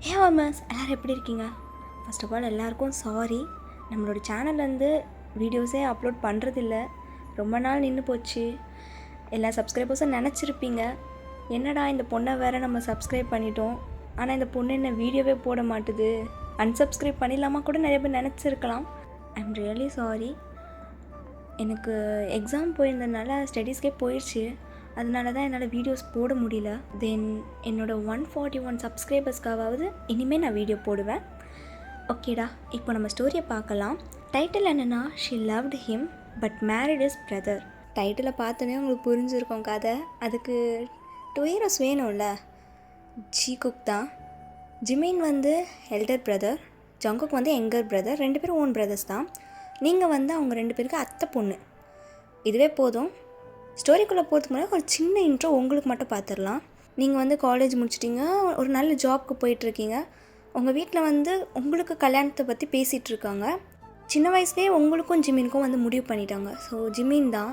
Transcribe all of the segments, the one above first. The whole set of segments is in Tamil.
ஆமாஸ் எல்லோரும் எப்படி இருக்கீங்க? ஃபர்ஸ்ட் ஆஃப் ஆல் எல்லாருக்கும் சாரி. நம்மளோட சேனல்லேருந்து வீடியோஸே அப்லோட் பண்ணுறதில்ல. ரொம்ப நாள் நின்று போச்சு. எல்லா சப்ஸ்கிரைபர்ஸும் நினச்சிருப்பீங்க, என்னடா இந்த பொண்ணை வேறு நம்ம சப்ஸ்கிரைப் பண்ணிட்டோம், ஆனால் இந்த பொண்ணு என்ன வீடியோவே போட மாட்டுது, அன்சப்ஸ்கிரைப் பண்ணிடலாமா கூட நிறைய பேர் நினச்சிருக்கலாம். I am really sorry. எனக்கு எக்ஸாம் போயிருந்ததுனால ஸ்டடீஸ்க்கே போயிடுச்சு. அதனால தான் என்னால் வீடியோஸ் போட முடியல. தென் என்னோடய 141 சப்ஸ்கிரைபர்ஸ்க்காவது இனிமேல் நான் வீடியோ போடுவேன். ஓகேடா, இப்போ நம்ம ஸ்டோரியை பார்க்கலாம். டைட்டில் என்னென்னா, she loved him but married his brother. டைட்டிலை பார்த்தோன்னே உங்களுக்கு புரிஞ்சுருக்கோம் கதை. அதுக்கு 2 ஹீரோஸ் வேணும்ல. ஜீகுக் தான். ஜிமின் வந்து எல்டர் பிரதர், ஜங்குக் வந்து யங்கர் பிரதர். 2 பேரும் ஓன் பிரதர்ஸ் தான். நீங்கள் வந்து அவங்க 2 பேருக்கு அத்தை பொண்ணு. இதுவே போதும். ஸ்டோரிக்குள்ளே போகிறதுக்கு முன்னாடி ஒரு சின்ன இன்ட்ரோ உங்களுக்கு மட்டும் பார்த்துடலாம். நீங்கள் வந்து காலேஜ் முடிச்சிட்டிங்க, ஒரு நல்ல ஜாப்க்கு போயிட்டுருக்கீங்க. உங்கள் வீட்டில் வந்து உங்களுக்கு கல்யாணத்தை பற்றி பேசிகிட்ருக்காங்க. சின்ன வயசுலேயே உங்களுக்கும் ஜிமினுக்கும் வந்து முடிவு பண்ணிட்டாங்க. ஸோ ஜிமின் தான்,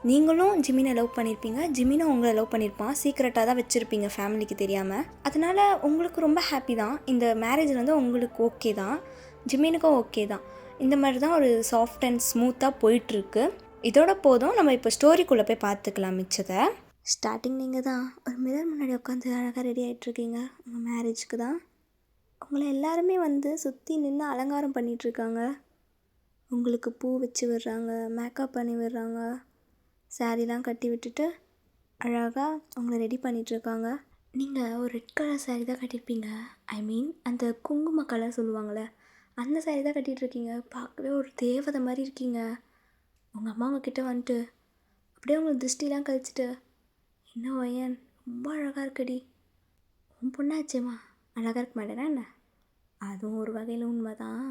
நீங்களும் ஜிமினை லவ் பண்ணியிருப்பீங்க, ஜிமினும் உங்களை லவ் பண்ணியிருப்பான். சீக்ரெட்டாக தான் வச்சுருப்பீங்க ஃபேமிலிக்கு தெரியாமல். அதனால் உங்களுக்கு ரொம்ப ஹாப்பி தான். இந்த மேரேஜ் வந்து உங்களுக்கு ஓகே தான், ஜிமினுக்கும் ஓகே தான். இந்த மாதிரி தான் ஒரு சாஃப்ட் அண்ட் ஸ்மூத்தாக போயிட்டுருக்கு. இதோட போதும். நம்ம இப்போ ஸ்டோரிக்குள்ளே போய் பார்த்துக்கலாம் மிச்சத்தை. ஸ்டார்டிங் நீங்கள் தான் ஒரு மிரர் முன்னாடி உட்காந்து அழகாக ரெடி ஆகிட்ருக்கீங்க உங்கள் மேரேஜுக்கு தான். உங்களை எல்லாருமே வந்து சுற்றி நின்று அலங்காரம் பண்ணிகிட்ருக்காங்க. உங்களுக்கு பூ வச்சு விடுறாங்க, மேக்கப் பண்ணி விடுறாங்க, சாரீலாம் கட்டி விட்டுட்டு அழகாக உங்களை ரெடி பண்ணிகிட்ருக்காங்க. நீங்கள் ஒரு ரெட் கலர் சாரீ தான் கட்டியிருப்பீங்க. ஐ மீன் அந்த குங்கும கலர் சொல்லுவாங்களே, அந்த சாரீ தான் கட்டிகிட்ருக்கீங்க. பார்க்கவே ஒரு தேவதை மாதிரி இருக்கீங்க. உங்கள் அம்மா உங்ககிட்ட வந்துட்டு அப்படியே உங்களுக்கு திருஷ்டிலாம் கழிச்சிட்டு, என்ன வயன் ரொம்ப அழகாக இருக்கடி, உன் பொண்ணாச்சேம்மா, அழகாக இருக்க மாட்டேனா என்ன? அதுவும் ஒரு வகையில் உண்மை தான்.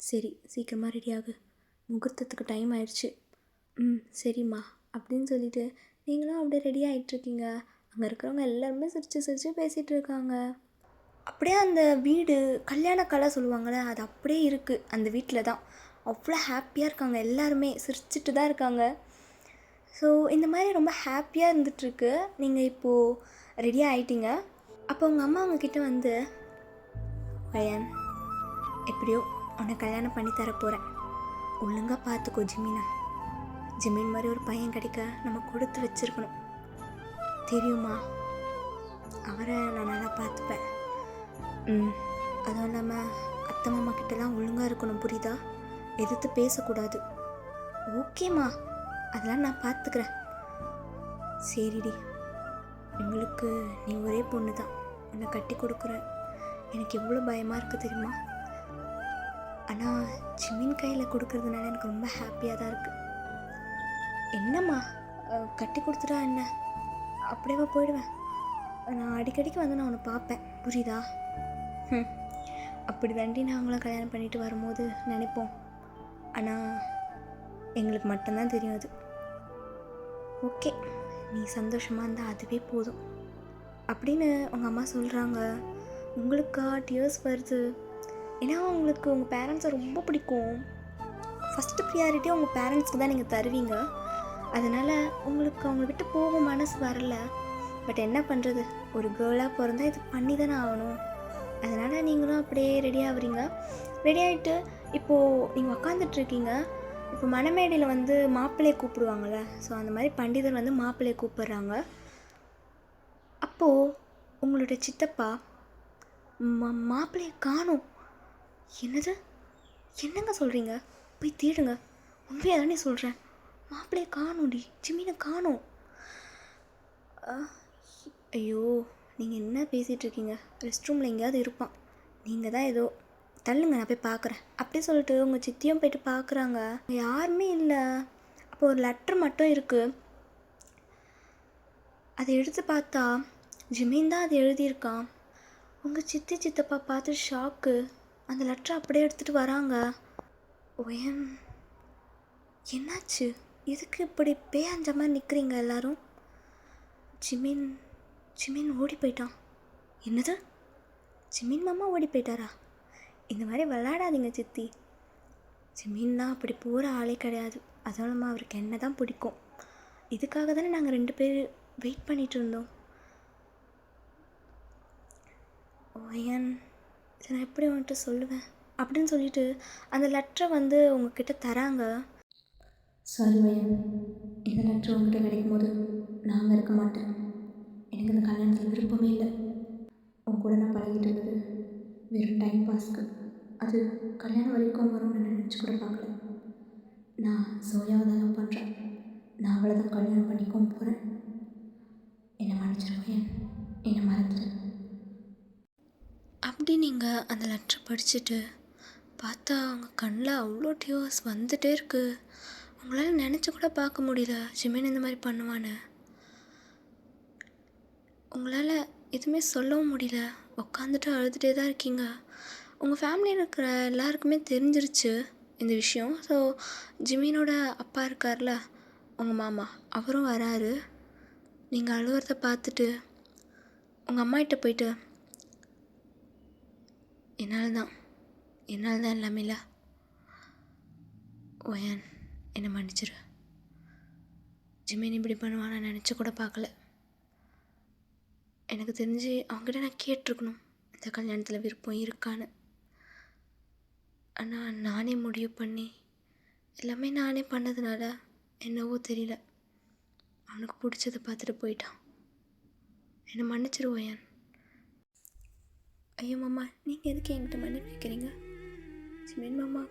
சரி, சீக்கிரமாக ரெடி ஆகு, முகூர்த்தத்துக்கு டைம் ஆயிடுச்சு. சரிம்மா அப்படின்னு சொல்லிவிட்டு நீங்களும் அப்படியே ரெடி ஆகிட்ருக்கீங்க. அங்கே இருக்கிறவங்க எல்லாருமே சிரித்து சிரித்து பேசிகிட்டு இருக்காங்க. அப்படியே அந்த வீடு கல்யாண கலை சொல்லுவாங்கள்ல, அது அப்படியே இருக்குது அந்த வீட்டில் தான். அவ்வளோ ஹாப்பியாக இருக்காங்க, எல்லாருமே சிரிச்சிட்டு தான் இருக்காங்க. ஸோ இந்த மாதிரி ரொம்ப ஹாப்பியாக இருந்துகிட்ருக்கு. நீங்கள் இப்போது ரெடியாக ஆகிட்டீங்க. அப்போ உங்கள் அம்மா உங்ககிட்ட வந்து, பையன் எப்படியோ உன்னை கல்யாணம் பண்ணி தர போகிறேன், ஒழுங்காக பார்த்துக்கோ ஜிமினை. ஜிமின் மாதிரி ஒரு பையன் கிடைக்க நம்ம கொடுத்து வச்சுருக்கணும், தெரியுமா? அவரை நான் நல்லா பார்த்துப்பேன். அதுவும் இல்லாமல் அத்தை மாமா கிட்டலாம் ஒழுங்காக இருக்கணும், புரியுதா? எதிர்த்து பேசக்கூடாது. ஓகேம்மா, அதெல்லாம் நான் பார்த்துக்கிறேன். சரிடி, எங்களுக்கு நீ ஒரே பொண்ணு தான், என்னை கட்டி கொடுக்குற. எனக்கு எவ்வளோ பயமாக இருக்குது தெரியுமா? ஆனால் ஜிமின் கையில் கொடுக்குறதுனால எனக்கு ரொம்ப ஹாப்பியாக தான் இருக்குது. என்னம்மா, கட்டி கொடுத்துட்டா என்ன, அப்படியே போயிடுவேன். நான் அடிக்கடிக்கு வந்து நான் உன்னை பார்ப்பேன், புரியுதா? அப்படி தாண்டி நாங்களும் கல்யாணம் பண்ணிட்டு வரும்போது நினைப்போம். ஆனால் எங்களுக்கு மட்டும்தான் தெரியும் அது. ஓகே, நீ சந்தோஷமாக இருந்தால் அதுவே போதும் அப்படின்னு உங்கள் அம்மா சொல்கிறாங்க. உங்களுக்கா டியர்ஸ் வருது. ஏன்னா உங்களுக்கு உங்கள் பேரண்ட்ஸை ரொம்ப பிடிக்கும். ஃபஸ்ட்டு ப்ரியாரிட்டி உங்கள் பேரண்ட்ஸ்க்கு தான் நீங்கள் தருவீங்க. அதனால் உங்களுக்கு அவங்கள விட்டு போக மனசு வரல. பட் என்ன பண்ணுறது, ஒரு கேர்ளாக பிறந்தா இது பண்ணி தானே ஆகணும். அதனால் நீங்களும் அப்படியே ரெடி ஆகுறீங்க. ரெடி ஆகிட்டு இப்போது நீங்கள் உக்காந்துட்ருக்கீங்க. இப்போ மணமேடையில் வந்து மாப்பிள்ளையை கூப்பிடுவாங்கள்ல, ஸோ அந்த மாதிரி பண்டிதர் வந்து மாப்பிள்ளையை கூப்பிட்றாங்க. அப்போது உங்களோட சித்தப்பா மாப்பிள்ளையை காணும். என்னது, என்னங்க சொல்கிறீங்க? போய் தேடுங்க, உண்மையாக தானே சொல்கிறேன். மாப்பிள்ளையை காணும்டி, ஜிமினை காணும். ஐயோ, நீங்கள் என்ன பேசிகிட்ருக்கீங்க? ரெஸ்ட் ரூமில் எங்கேயாவது இருப்பான், நீங்கள் தான் ஏதோ தள்ளுங்க, நான் போய் பார்க்குறேன் அப்படி சொல்லிட்டு உங்கள் சித்தியும் போய்ட்டு பார்க்குறாங்க. யாருமே இல்லை. அப்போ ஒரு லெட்ரு மட்டும் இருக்குது. அதை எடுத்து பார்த்தா ஜிமின் தான் அது எழுதியிருக்கான். உங்கள் சித்தி சித்தப்பா பார்த்து ஷாக்கு. அந்த லெட்ரு அப்படியே எடுத்துகிட்டு வராங்க. ஒயன், என்னாச்சு? எதுக்கு இப்படி பேயஞ்ச மாதிரி நிற்கிறீங்க எல்லாரும்? ஜிமின் ஜிமின் ஓடி போயிட்டான். என்னது, ஜிமின் மாமா ஓடி போயிட்டாரா? இந்த மாதிரி விளையாடாதீங்க சித்தி. ஜிமின்னா அப்படி போகிற ஆளே கிடையாது. அதுவும் இல்லாமல் அவருக்கு என்ன தான் பிடிக்கும். இதுக்காக தானே நாங்கள் 2 பேர் வெயிட் பண்ணிகிட்டு இருந்தோம். ஒயன், இதை நான் எப்படி உன்கிட்ட சொல்லுவேன் அப்படின்னு சொல்லிட்டு அந்த லெட்டரை வந்து உங்ககிட்ட தராங்க. சாரி வயன், இந்த லெட்டர் உங்ககிட்ட கிடைக்கும் போது நாங்கள் இருக்க மாட்டேன். எனக்கு இந்த கல்யாணத்தில் விருப்பமே இல்லை. உன் கூட நான் பழகிட்டு இருந்தது வெறும் டைம் பாஸ்க்கு. அது கல்யாணம் வரைக்கும் வரும்னு நினச்சி கூட பார்க்கல. நான் சோயாவை தான் லவ் பண்ணுறேன். நான் அவளை தான் கல்யாணம் பண்ணிக்கவும் போகிறேன். என்னை மன்னிச்சிருவேன், என்னை மறந்துடு. அப்படி நீங்கள் அந்த லெட்டரை படிச்சுட்டு பார்த்தா அவங்க கண்ணில் அவ்வளோ டியோர்ஸ் வந்துகிட்டே இருக்குது. உங்களால் நினச்சி கூட பார்க்க முடியல ஜிமின் இந்த மாதிரி பண்ணுவான்னு. உங்களால் எதுவுமே சொல்லவும் முடியல, உட்காந்துட்டு அழுதுகிட்டே தான் இருக்கீங்க. உங்கள் ஃபேமிலியில் இருக்கிற எல்லாருக்குமே தெரிஞ்சிருச்சு இந்த விஷயம். ஸோ ஜிமினோட அப்பா இருக்கார்ல, உங்கள் மாமா, அவரும் வராரு. நீங்கள் அழுகிறத பார்த்துட்டு உங்கள் அம்மாகிட்ட போயிட்டு என்னால் தான் எல்லாமே இல்லை ஒயன், என்னை மன்னிச்சிரு. ஜிமின் இப்படி பண்ணுவான்னு நான் நினச்சி கூட பார்க்கல. எனக்கு தெரிஞ்சு அவங்ககிட்ட நான் கேட்டிருக்கணும் இந்த கல்யாணத்தில் விருப்பம் இருக்கான்னு. ஆனால் நானே முடிவு பண்ணி எல்லாமே நானே பண்ணதுனால என்னவோ தெரியல, அவனுக்கு பிடிச்சதை பார்த்துட்டு போயிட்டான். என்னை மன்னிச்சிருவோயன். ஐயோ மாமா, நீங்கள் எதுக்கு என்கிட்ட மன்னிப்பு கேட்குறீங்க? ஜிமின் மாமா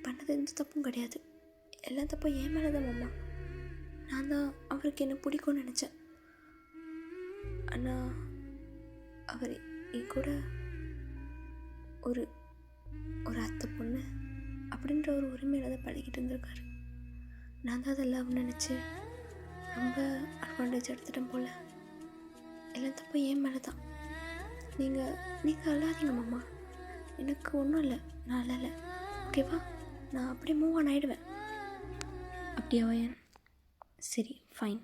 பண்ணது எந்த தப்பும் கிடையாது. எல்லா தப்பும் ஏன் மேலே தான் மாமா. நான் தான் அவருக்கு என்ன பிடிக்கும்னு நினச்சேன். ஆனால் அவர் என் கூட ஒரு அத்தை பொண்ணு அப்படின்ற ஒரு உரிமையில் தான் பழகிட்டு இருந்திருக்காரு. நான் தான் அதெல்லாம் நினச்சி ரொம்ப அட்வான்டேஜ் எடுத்துட்டேன் போல். எல்லாம் தப்பு ஏன் மேலே தான். நீங்கள் அழாதீங்க மாமா, எனக்கு ஒன்றும் இல்லை, நான் அழலை, ஓகேவா? நான் அப்படியே மூவ் ஆன் ஆகிடுவேன். அப்படியா வயன்? சரி ஃபைன்.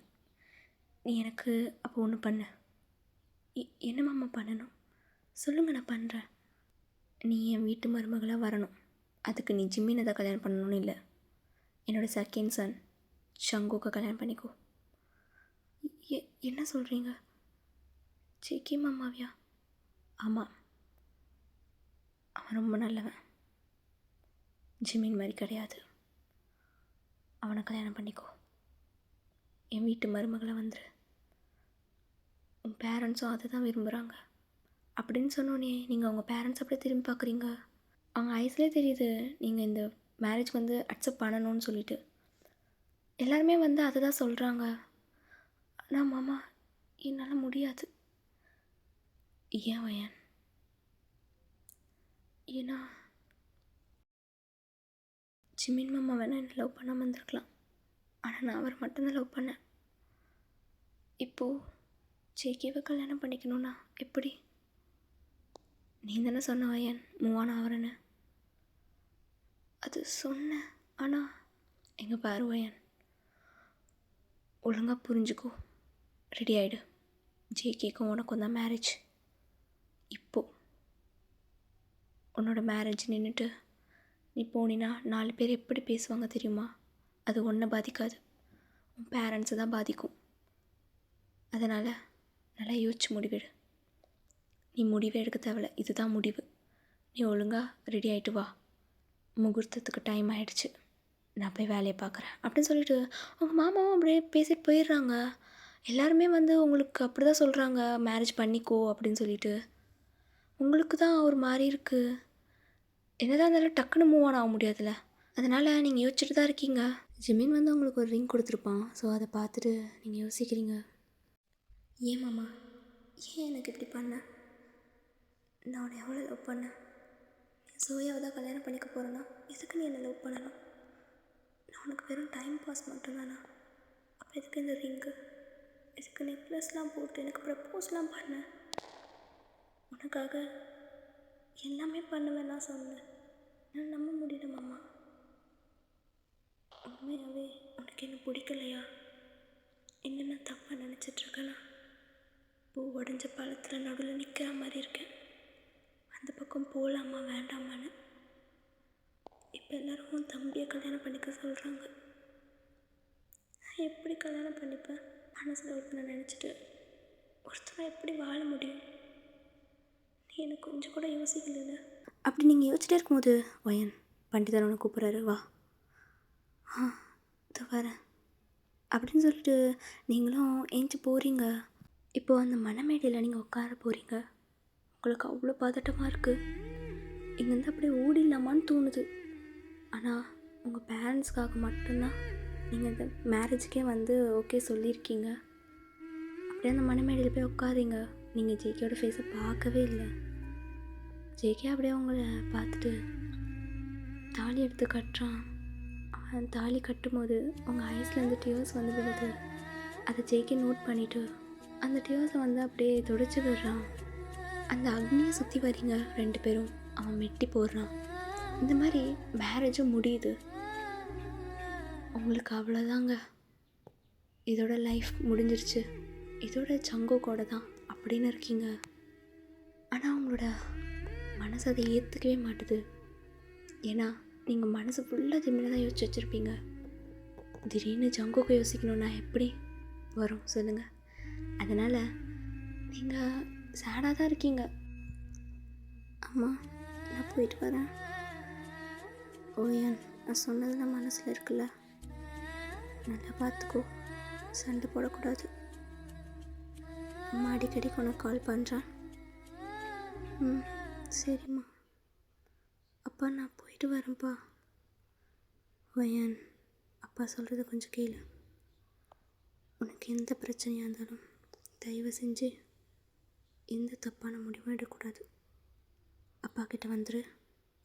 நீ எனக்கு அப்போ ஒன்று பண்ணு. என்ன மாமா பண்ணணும் சொல்லுங்கள், நான் பண்ணுறேன். நீ என் வீட்டு மருமகளாக வரணும். அதுக்கு நீ ஜிம்மினை தான் கல்யாணம் பண்ணணும்னு இல்லை, என்னோடய செகண்ட் சன் ஷங்குக்கு கல்யாணம் பண்ணிக்கோ. என்ன சொல்கிறீங்க? ஜேகே மாமாவியா? ஆமாம், அவன் ரொம்ப நல்லவன், ஜிமின் மாதிரி கிடையாது. அவனை கல்யாணம் பண்ணிக்கோ. என் வீட்டு மருமகளை வந்துரு. உன் பேரண்ட்ஸும் அதை தான் விரும்புகிறாங்க அப்படின்னு சொன்னோன்னே நீங்கள் அவங்க பேரண்ட்ஸ் அப்படியே திரும்பி பார்க்குறீங்க. அவங்க ஐஸ்லேயே தெரியுது நீங்கள் இந்த மேரேஜ் வந்து அக்செப்ட் பண்ணணும்னு சொல்லிட்டு. எல்லாருமே வந்து அதை தான் சொல்கிறாங்க. ஆனால் மாமா, என்னால் முடியாது. ஏன் வயன்? ஏன்னா ஜிமின் மாமா வேணால் என்னை லவ் பண்ணாமல் இருந்திருக்கலாம், ஆனால் நான் அவரை மட்டும்தான் லவ் பண்ணேன். இப்போது ஜேகேவை கல்யாணம் பண்ணிக்கணும்னா எப்படி? நீ தானே சொன்ன வயன் மூவ் ஆன் ஆகிறேன்னு. அது சொன்னேன், ஆனால் எங்கே பாரு வயன், ஒழுங்காக புரிஞ்சுக்கோ, ரெடி ஆகிடு. ஜேகேக்கும் உனக்கும் தான் மேரேஜ். இப்போது உன்னோட மேரேஜ் நின்றுட்டு நீ போனினா 4 பேர் எப்படி பேசுவாங்க தெரியுமா? அது ஒன்றை பாதிக்காது, உன் பேரண்ட்ஸை தான் பாதிக்கும். அதனால் நல்லா யோசிச்சு முடிவெடு. நீ முடிவே எடுக்க தேவையில்ல, இதுதான் முடிவு. நீ ஒழுங்காக ரெடி ஆகிட்டு வா, முகூர்த்தத்துக்கு டைம் ஆகிடுச்சு, நான் போய் வேலையை பார்க்குறேன் அப்படின்னு சொல்லிட்டு உங்கள் மாமாவும் அப்படியே பேசிட்டு போயிடுறாங்க. எல்லாருமே வந்து உங்களுக்கு அப்படி தான் சொல்கிறாங்க, மேரேஜ் பண்ணிக்கோ அப்படின்னு சொல்லிட்டு. உங்களுக்கு தான் ஒரு மாதிரி இருக்குது. என்னதான் இருந்தாலும் டக்குன்னு மூவ் ஆன் ஆக முடியாதுல்ல, அதனால் நீங்கள் யோசிச்சுட்டு தான் இருக்கீங்க. ஜிமின் வந்து உங்களுக்கு ஒரு ரிங் கொடுத்துருப்பான். ஸோ அதை பார்த்துட்டு நீங்கள் யோசிக்கிறீங்க, ஏன் மாமா, ஏன் எனக்கு இப்படி பண்ண? நான் உன்னை எவ்வளோ லவ் பண்ணேன். நீ சோயாவை தான் கல்யாணம் பண்ணிக்க போகிறேன்னா எதுக்கு நீ என்னை லவ் பண்ணணும்? நான் உனக்கு வெறும் டைம் பாஸ் மட்டும்தானா? அப்போ எதுக்கு இந்த ரிங்கு, எதுக்கு நெக்லஸ்லாம் போட்டு எனக்கு ப்ரப்போஸ்லாம் பண்ணேன்? உனக்காக எல்லாமே பண்ணுவேன் நான் சொன்னேன். நான் நம்ப முடியல மாமா. உண்மையாகவே உனக்கு என்ன பிடிக்கலையா? என்னென்ன தப்பாக நினச்சிட்ருக்கேனா? பூ உடஞ்ச பாலத்தில் நடுவில் நிற்கிற மாதிரி இருக்கேன். அந்த பக்கம் போகலாமா வேண்டாமான்னு. இப்போ எல்லோரும் உன் தம்பியை கல்யாணம் பண்ணிக்க சொல்கிறாங்க. நான் எப்படி கல்யாணம் பண்ணிப்பேன்? மனசில் ஒருத்தனை நினச்சிட்டு ஒருத்தனை எப்படி வாழ முடியும்? நீ எனக்கு கொஞ்சம் கூட யோசிக்கல. அப்படி நீங்கள் யோசிச்சுட்டே இருக்கும்போது வயன் பண்டிதர் உன்னை கூப்பிட்றாரு, வா. ஆ, இதோ வரேன் அப்படின்னு சொல்லிட்டு நீங்களும் ஏஞ்சி போகிறீங்க. இப்போது அந்த மணமேடையில் நீங்கள் உட்கார போகிறீங்க. உங்களுக்கு அவ்வளோ பதட்டமாக இருக்குது. இங்கேருந்து அப்படியே ஓடிடலாமான்னு தோணுது. ஆனால் உங்கள் பேரண்ட்ஸ்க்காக மட்டும்தான் நீங்கள் இந்த மேரேஜுக்கே வந்து ஓகே சொல்லியிருக்கீங்க. அப்படியே அந்த மணமேடையில் போய் உட்காரிங்க. நீங்கள் ஜேகேயோட ஃபேஸை பார்க்கவே இல்லை. ஜேகே அப்படியே உங்களை பார்த்துட்டு தாலி எடுத்து கட்டுறான். அவன் தாலி கட்டும்போது உங்கள் ஐஸ்லேருந்து டியர்ஸ் வந்து விழுது. அதை ஜேகே நோட் பண்ணிவிட்டு அந்த டியர்ஸை வந்து அப்படியே துடைச்சி விடுறான். அந்த அக்னியை சுற்றி வரீங்க 2 பேரும். அவன் மெட்டி போடுறான். இந்த மாதிரி மேரேஜும் முடியுது. உங்களுக்கு அவ்வளோதாங்க, இதோட லைஃப் முடிஞ்சிருச்சு, இதோட ஜங்கோக்கோட தான் அப்படின்னு இருக்கீங்க. ஆனால் அவங்களோட மனசு அதை ஏற்றுக்கவே மாட்டுது. ஏன்னா நீங்கள் மனசு ஃபுல்லாக ஜிம்மில் தான் யோசிச்சு வச்சுருப்பீங்க. திடீர்னு ஜங்கோக்கை யோசிக்கணுன்னா எப்படி வரும் சொல்லுங்கள்? அதனால் நீங்கள் சேடாக தான் இருக்கீங்க. அம்மா, நான் போயிட்டு வரேன். ஓயன், நான் சொன்னதெல்லாம் மனசில் இருக்குல்ல, நல்லா பார்த்துக்கோ, சண்டை போடக்கூடாது. அம்மா அடிக்கடி உனக்கு கால் பண்ணுறேன். சரிம்மா. அப்பா, நான் போயிட்டு வரேன்ப்பா. ஓயன், அப்பா சொல்கிறத கொஞ்சம் கேளு. உனக்கு எந்த பிரச்சனையாக இருந்தாலும் தயவு செஞ்சு எந்த தப்பான முடிவும் எடுக்கக்கூடாது. அப்பா கிட்ட வந்துரு.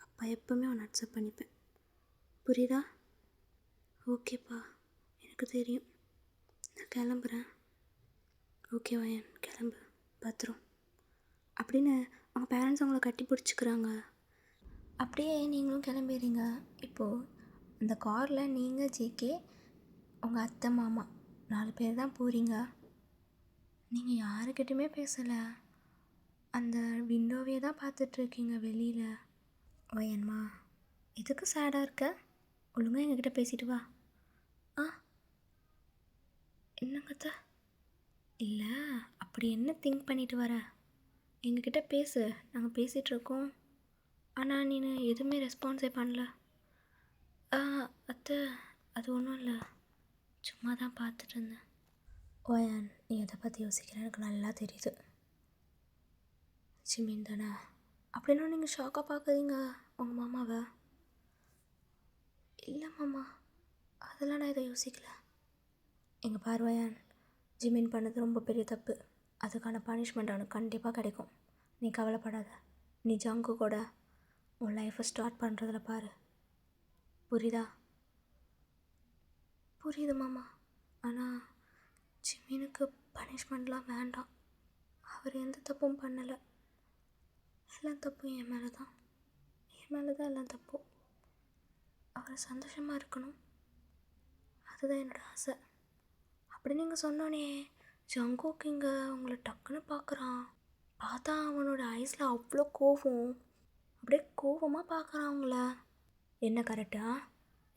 அப்பா எப்போவுமே உன்னை அக்செப்ட் பண்ணிப்பேன். புரியுதா? ஓகேப்பா, எனக்கு தெரியும். நான் கிளம்புறேன். ஓகே வயன், கிளம்பு, பத்திரம் அப்படின்னு அவங்க பேரண்ட்ஸ் அவங்கள கட்டி பிடிச்சிக்கிறாங்க. அப்படியே நீங்களும் கிளம்பிடுறீங்க. இப்போது அந்த காரில் நீங்கள், ஜேகே, உங்கள் அத்தை, மாமா 4 பேர் தான் போகிறீங்க. நீங்கள் யாருக்கிட்டையுமே பேசலை. அந்த விண்டோவே தான் பார்த்துட்ருக்கீங்க வெளியில். ஓயன்மா, எதுக்கு சேடாக இருக்க? ஒழுங்காக எங்ககிட்ட பேசிட்டு வா. ஆ, என்னங்கத்த? இல்லை, அப்படி என்ன திங்க் பண்ணிட்டு வர? எங்ககிட்ட பேசு, நாங்கள் பேசிகிட்ருக்கோம். ஆனால் நீ எதுவுமே ரெஸ்பான்ஸே பண்ணல. அத்தை, அது ஒன்றும் இல்லை, சும்மா தான் பார்த்துட்டு இருந்தேன். ஓயன், நீ எதை பற்றி யோசிக்கிறேன் எனக்கு நல்லா தெரியுது. ஜிமின் தானே? அப்படின்னா நீங்கள் ஷாக்காக பார்க்குறீங்க உங்கள் மாமாவை? இல்லை மாமா, அதெல்லாம் நான் இதை யோசிக்கல. எங்கள் பார்வையான், ஜிமின் பண்ணது ரொம்ப பெரிய தப்பு. அதுக்கான பனிஷ்மெண்ட் அவனுக்கு கண்டிப்பாக கிடைக்கும். நீ கவலைப்படாத. நீ ஜங்கு கூட உன் லைஃப்பை ஸ்டார்ட் பண்ணுறதுல பாரு. புரியுதா? புரியுது மாமா. ஆனால் ஜிமினுக்கு பனிஷ்மெண்ட்லாம் வேண்டாம். அவர் எந்த தப்பும் பண்ணலை. எல்லாம் தப்பும் என் மேலே தான். எல்லாம் தப்பும். அவர் சந்தோஷமாக இருக்கணும், அதுதான் என்னோடய ஆசை. அப்படி நீங்கள் சொன்னோன்னே ஜங்கோக்கு இங்கே அவங்கள டக்குன்னு பார்க்குறான். பார்த்தா அவனோட ஐஸில் அவ்வளோ கோவம். அப்படியே கோவமாக பார்க்குறான் அவங்கள. என்ன கரெக்டா?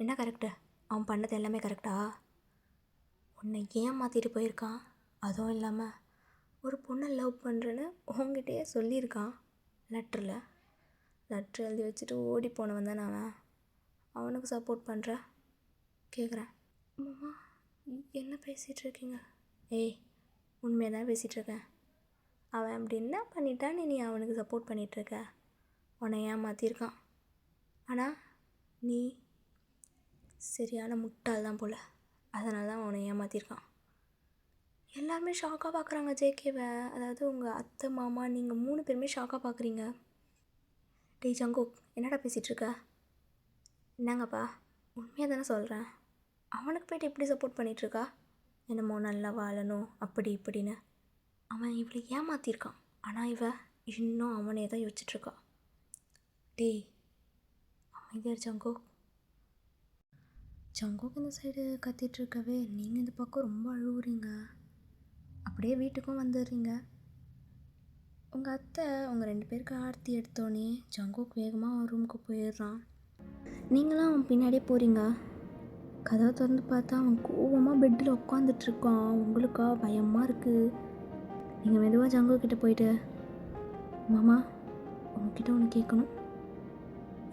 என்ன கரெக்டு? அவன் பண்ணது எல்லாமே கரெக்டா? உன்னை ஏன் மாற்றிட்டு போயிருக்கான்? அதுவும் இல்லாமல் ஒரு பொண்ணை லவ் பண்ணுறேன்னு உங்ககிட்டயே சொல்லியிருக்கான். லெட்ரு எழுதி வச்சுட்டு ஓடி போனவன் தானே அவன். அவனுக்கு சப்போர்ட் பண்ணுற கேட்குறேன். மாமா, என்ன பேசிகிட்ருக்கீங்க? ஏய், உண்மையாக தான் பேசிகிட்ருக்கேன். அவன் அப்படி என்ன பண்ணிட்டான்னு நீ அவனுக்கு சப்போர்ட் பண்ணிகிட்ருக்க? உன்னை ஏமாற்றிருக்கான். ஆனால் நீ சரியான முட்டாள் தான் போல். அதனால தான் அவனை ஏமாற்றிருக்கான். எல்லாருமே ஷாக்காக பார்க்குறாங்க ஜேகேவை. அதாவது உங்கள் அத்தை, மாமா, நீங்கள் 3 பேருமே ஷாக்காக பார்க்குறீங்க. டேய் ஜங்கோக், என்னடா பேசிகிட்ருக்க? என்னங்கப்பா, உண்மையாக தானே சொல்கிறேன். அவனுக்கு போய்ட்டு எப்படி சப்போர்ட் பண்ணிகிட்ருக்கா? என்னமோ நல்லா வாழணும் அப்படி இப்படின்னு. அவன் இவளை ஏமாற்றிருக்கான். ஆனால் இவ இன்னும் அவனே தான் யோசிச்சுட்ருக்கா. டேய் அமைதியார் ஜங்கோக். ஜங்கோக் இந்த சைடு கத்திகிட்ருக்கவே நீங்கள் இந்த பக்கம் ரொம்ப அழுகுறீங்க. அப்படியே வீட்டுக்கும் வந்துடுறீங்க. உங்கள் அத்தை உங்கள் 2 பேருக்கு ஆர்த்தி எடுத்தோடனே ஜங்கோக் வேகமாக ரூமுக்கு போயிடுறான். நீங்களாம் அவன் பின்னாடியே போகிறீங்க. கதவை திறந்து பார்த்தா அவன் கோவமாக பெட்டில் உட்காந்துட்ருக்கான். உங்களுக்கா பயமாக இருக்குது. நீங்கள் மெதுவாக ஜங்கோக்கிட்ட போயிட்டு, மாமா உங்ககிட்ட ஒன்று கேட்கணும்.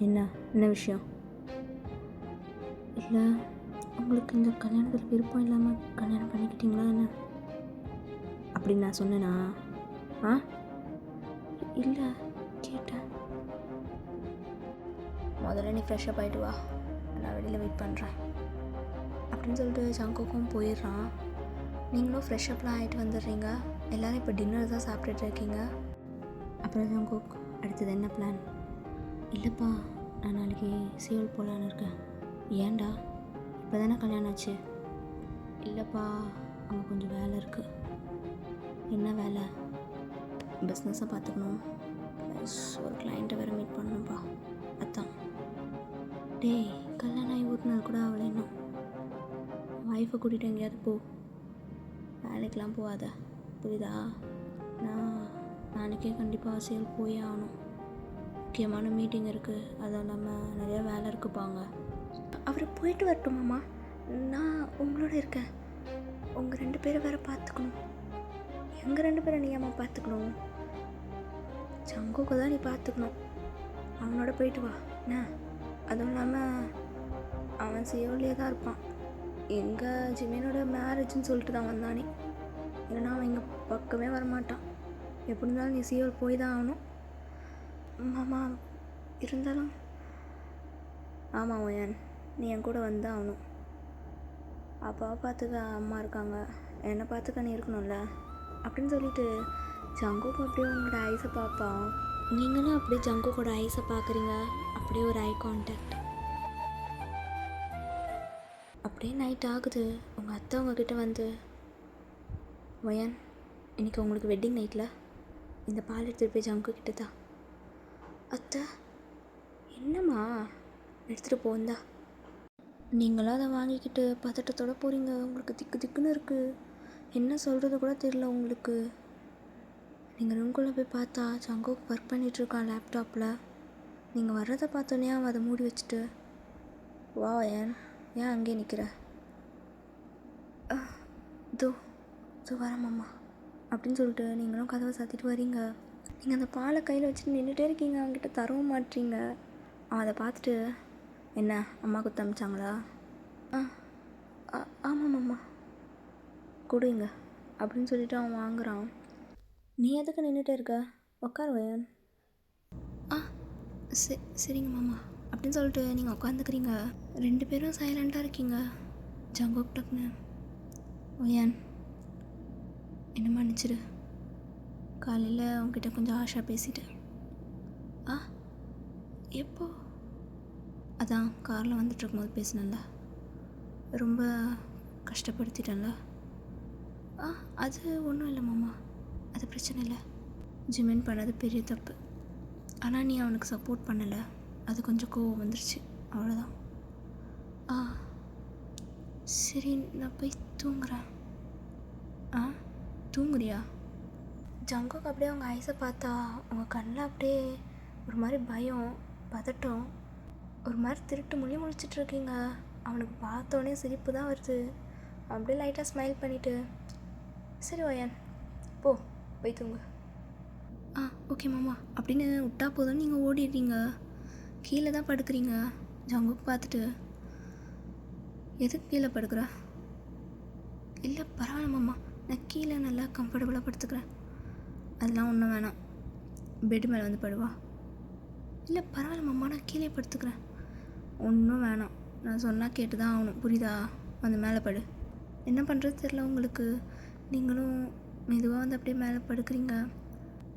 என்ன விஷயம்? இல்லை, உங்களுக்கு இந்த கல்யாணத்தில் விருப்பம் இல்லாமல் கல்யாணம் பண்ணிக்கிட்டீங்களா என்ன? அப்படின்னு நான் சொன்னேனா? இல்லை, கேட்டேன். முதல்ல நீ ஃப்ரெஷ்ஷப் ஆகிட்டு வா, நான் வெளியில் வெயிட் பண்ணுறேன் அப்படின்னு சொல்லிட்டு ஜங்குக்கும் போயிடுறான். நீங்களும் ஃப்ரெஷ்ஷப்லாம் ஆகிட்டு வந்துடுறீங்க. எல்லோரும் இப்போ டின்னர் தான் சாப்பிட்டுட்டு இருக்கீங்க. அப்புறம் ஜங்குக், அடுத்தது என்ன பிளான்? இல்லைப்பா, நான் நாளைக்கு சியோல் போகலான்னு இருக்கேன். ஏன்டா? இப்போ தானே கல்யாணம் ஆச்சு. இல்லைப்பா, அங்கே கொஞ்சம் வேலை இருக்குது. என்ன வேலை? பிஸ்னஸை பார்த்துக்கணும், ப்ளஸ் ஒரு கிளைண்ட்டை வேறு மீட் பண்ணணும்ப்பா. அதான். டேய், கல்யாணம் ஆகி ஒரு நாள் கூட அவளை இன்னும் ஒய்ஃபை கூட்டிகிட்டு எங்கேயாவது போ. வேலைக்கெலாம் போகாத, புரியுதா? நான் நாளைக்கே கண்டிப்பாக சேல் போயே ஆகணும். முக்கியமான மீட்டிங் இருக்குது, அதுவும் இல்லாமல் நிறையா வேலை இருக்குப்பாங்க. அவர் போயிட்டு வரட்டுமாம்மா, நான் உங்களோட இருக்கேன். உங்கள் 2 பேரை வேறு பார்த்துக்கணும். எங்கள் 2 பேரை நீ அம்மா பார்த்துக்கணும். ஜங்குக்கு தான் நீ பார்த்துக்கணும். அவனோட போயிட்டு வா என்ன. அதுவும் இல்லாமல் அவன் சியோலே தான் இருப்பான். எங்கள் ஜிமினோட மேரேஜ்னு சொல்லிட்டு தான் வந்தானே, இல்லைனா அவன் இங்கே பக்கமே வரமாட்டான். எப்படி இருந்தாலும் நீ சியோல் போய் தான் ஆகணும் மாமா. இருந்தாலும் ஆமாம் ஒயன், நீ என் கூட வந்து ஆகணும். அப்பா பார்த்துக்க அம்மா இருக்காங்க, என்னை பார்த்துக்க நீ இருக்கணும்ல அப்படின்னு சொல்லிட்டு ஜங்குக்கு அப்படியே உங்களோட ஐஸை பார்ப்பான். நீங்களும் அப்படியே ஜங்குக்கோட ஐஸை பார்க்குறீங்க. அப்படியே ஒரு ஐ கான்டாக்ட். அப்படியே நைட் ஆகுது. உங்கள் அத்தை உங்ககிட்ட வந்து, ஒயன், இன்றைக்கி உங்களுக்கு வெட்டிங் நைட்டில் இந்த பால் எடுத்துகிட்டு போய் ஜங்கு கிட்ட தான். அத்தை, என்னம்மா? எடுத்துகிட்டு போந்தா. நீங்களும் அதை வாங்கிக்கிட்டு பதட்டத்தோடு போகிறீங்க. உங்களுக்கு திக்கு திக்குன்னு இருக்குது. என்ன சொல்கிறது கூட தெரியல உங்களுக்கு. நீங்கள் ரூம்குள்ளே போய் பார்த்தா ஜங்குக்கு ஒர்க் பண்ணிகிட்ருக்கான் லேப்டாப்பில். நீங்கள் வர்றதை பார்த்தோன்னே அவன் அதை மூடி வச்சுட்டு, வா ஏன் அங்கேயே நிற்கிற? தோ வரமாம்மா அப்படின்னு சொல்லிட்டு நீங்களும் கதவை சாத்திட்டு வரீங்க. நீங்கள் அந்த பாலை கையில் வச்சுட்டு நின்றுட்டே இருக்கீங்க, அவங்ககிட்ட தரவும் மாட்டீங்க. அவன் அதை பார்த்துட்டு, என்ன அம்மா குத்து அமிச்சாங்களா? ஆமாம்மா, கொடுங்க அப்படின்னு சொல்லிட்டு அவன் வாங்குறான். நீ எதுக்கு நின்றுட்டே இருக்க? உட்கார் வயன். சரிங்க மாமா அப்படின்னு சொல்லிட்டு நீங்கள் உட்காந்துக்கிறீங்க. 2 பேரும் சைலண்ட்டாக இருக்கீங்க. ஜங்குக் டக்குன்னு, ஒயன் என்ன மன்னிச்சிடு, காலையில் உங்ககிட்ட கொஞ்சம் ஆஷா பேசிட்டேன். எப்போ? அதான் காரில் வந்துட்டுருக்கும்போது பேசினேன்ல, ரொம்ப கஷ்டப்படுத்திட்டேன்ல. அது ஒன்றும் இல்லை மாமா, அது பிரச்சனை இல்லை. ஜிமின் பண்ணது பெரிய தப்பு. ஆனால் நீ அவனுக்கு சப்போர்ட் பண்ணலை, அது கொஞ்சம் கோவம் வந்துருச்சு, அவ்வளோதான். சரி, நான் போய் தூங்குறேன். தூங்குறியா? ஜங்குக்கு அப்படியே அவங்க ஐஸை பார்த்தா உங்கள் கண்ணில் அப்படியே ஒரு மாதிரி பயம், பதட்டம், ஒரு மாதிரி திருட்டு முழிச்சிட்ருக்கீங்க. அவனுக்கு பார்த்தோன்னே சிரிப்பு தான் வருது. அப்படியே லைட்டாக ஸ்மைல் பண்ணிவிட்டு, சரி ஒயன் போய் தூங்கு. ஓகே மாமா அப்படின்னு விட்டா போதும் நீங்கள் ஓடிடுறீங்க. கீழே தான் படுக்கிறீங்க. ஜங்குக்கு பார்த்துட்டு, எதுக்கு கீழே படுக்கிற? இல்லை பரவாயில்ல மாமா, நான் கீழே நல்லா கம்ஃபர்டபுளாக படுத்துக்கிறேன். அதெல்லாம் ஒன்றும் வேணாம், பெட்டு மேலே வந்து படுவா. இல்லை பரவாயில்ல மாமா, நான் கீழே படுத்துக்கிறேன். ஒன்றும் வேணாம், நான் சொன்னால் கேட்டு தான் ஆகணும், புரியுதா? வந்து மேலே படு. என்ன பண்ணுறது தெரில உங்களுக்கு. நீங்களும் மெதுவாக வந்து அப்படியே மேலே படுக்கிறீங்க,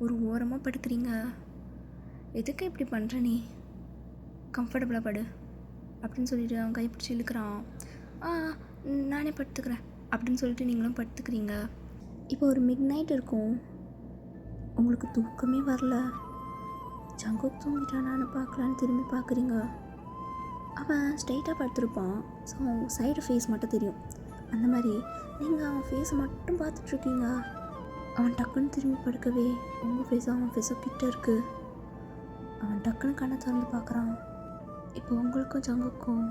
ஒரு ஓரமாக படுக்கிறீங்க. எதுக்கு இப்படி பண்ணுற நீ? கம்ஃபர்டபுளாக படு அப்படின்னு சொல்லிட்டு அவன் கைப்பிடிச்சி இழுக்கிறான். நானே படுத்துக்கிறேன் அப்படின்னு சொல்லிட்டு நீங்களும் படுத்துக்கிறீங்க. இப்போ ஒரு மிட் நைட் இருக்கும், உங்களுக்கு தூக்கமே வரல. ஜங்குக் தூங்கிட்டானான்னு பார்க்கலான்னு திரும்பி பார்க்குறீங்க. அவன் ஸ்ட்ரைட்டாக படுத்திருப்பான், ஸோ சைடு ஃபேஸ் மட்டும் தெரியும். அந்த மாதிரி நீங்கள் அவன் ஃபேஸை மட்டும் பார்த்துட்ருக்கீங்க. அவன் டக்குன்னு திரும்பி படுக்கவே உங்கள் ஃபேஸும் அவன் ஃபேஸும் கிட்ட இருக்குது. அவன் டக்குன்னு கண்ணை திறந்து பார்க்குறான். இப்போ உங்களுக்கும் ஜங்குக்கும்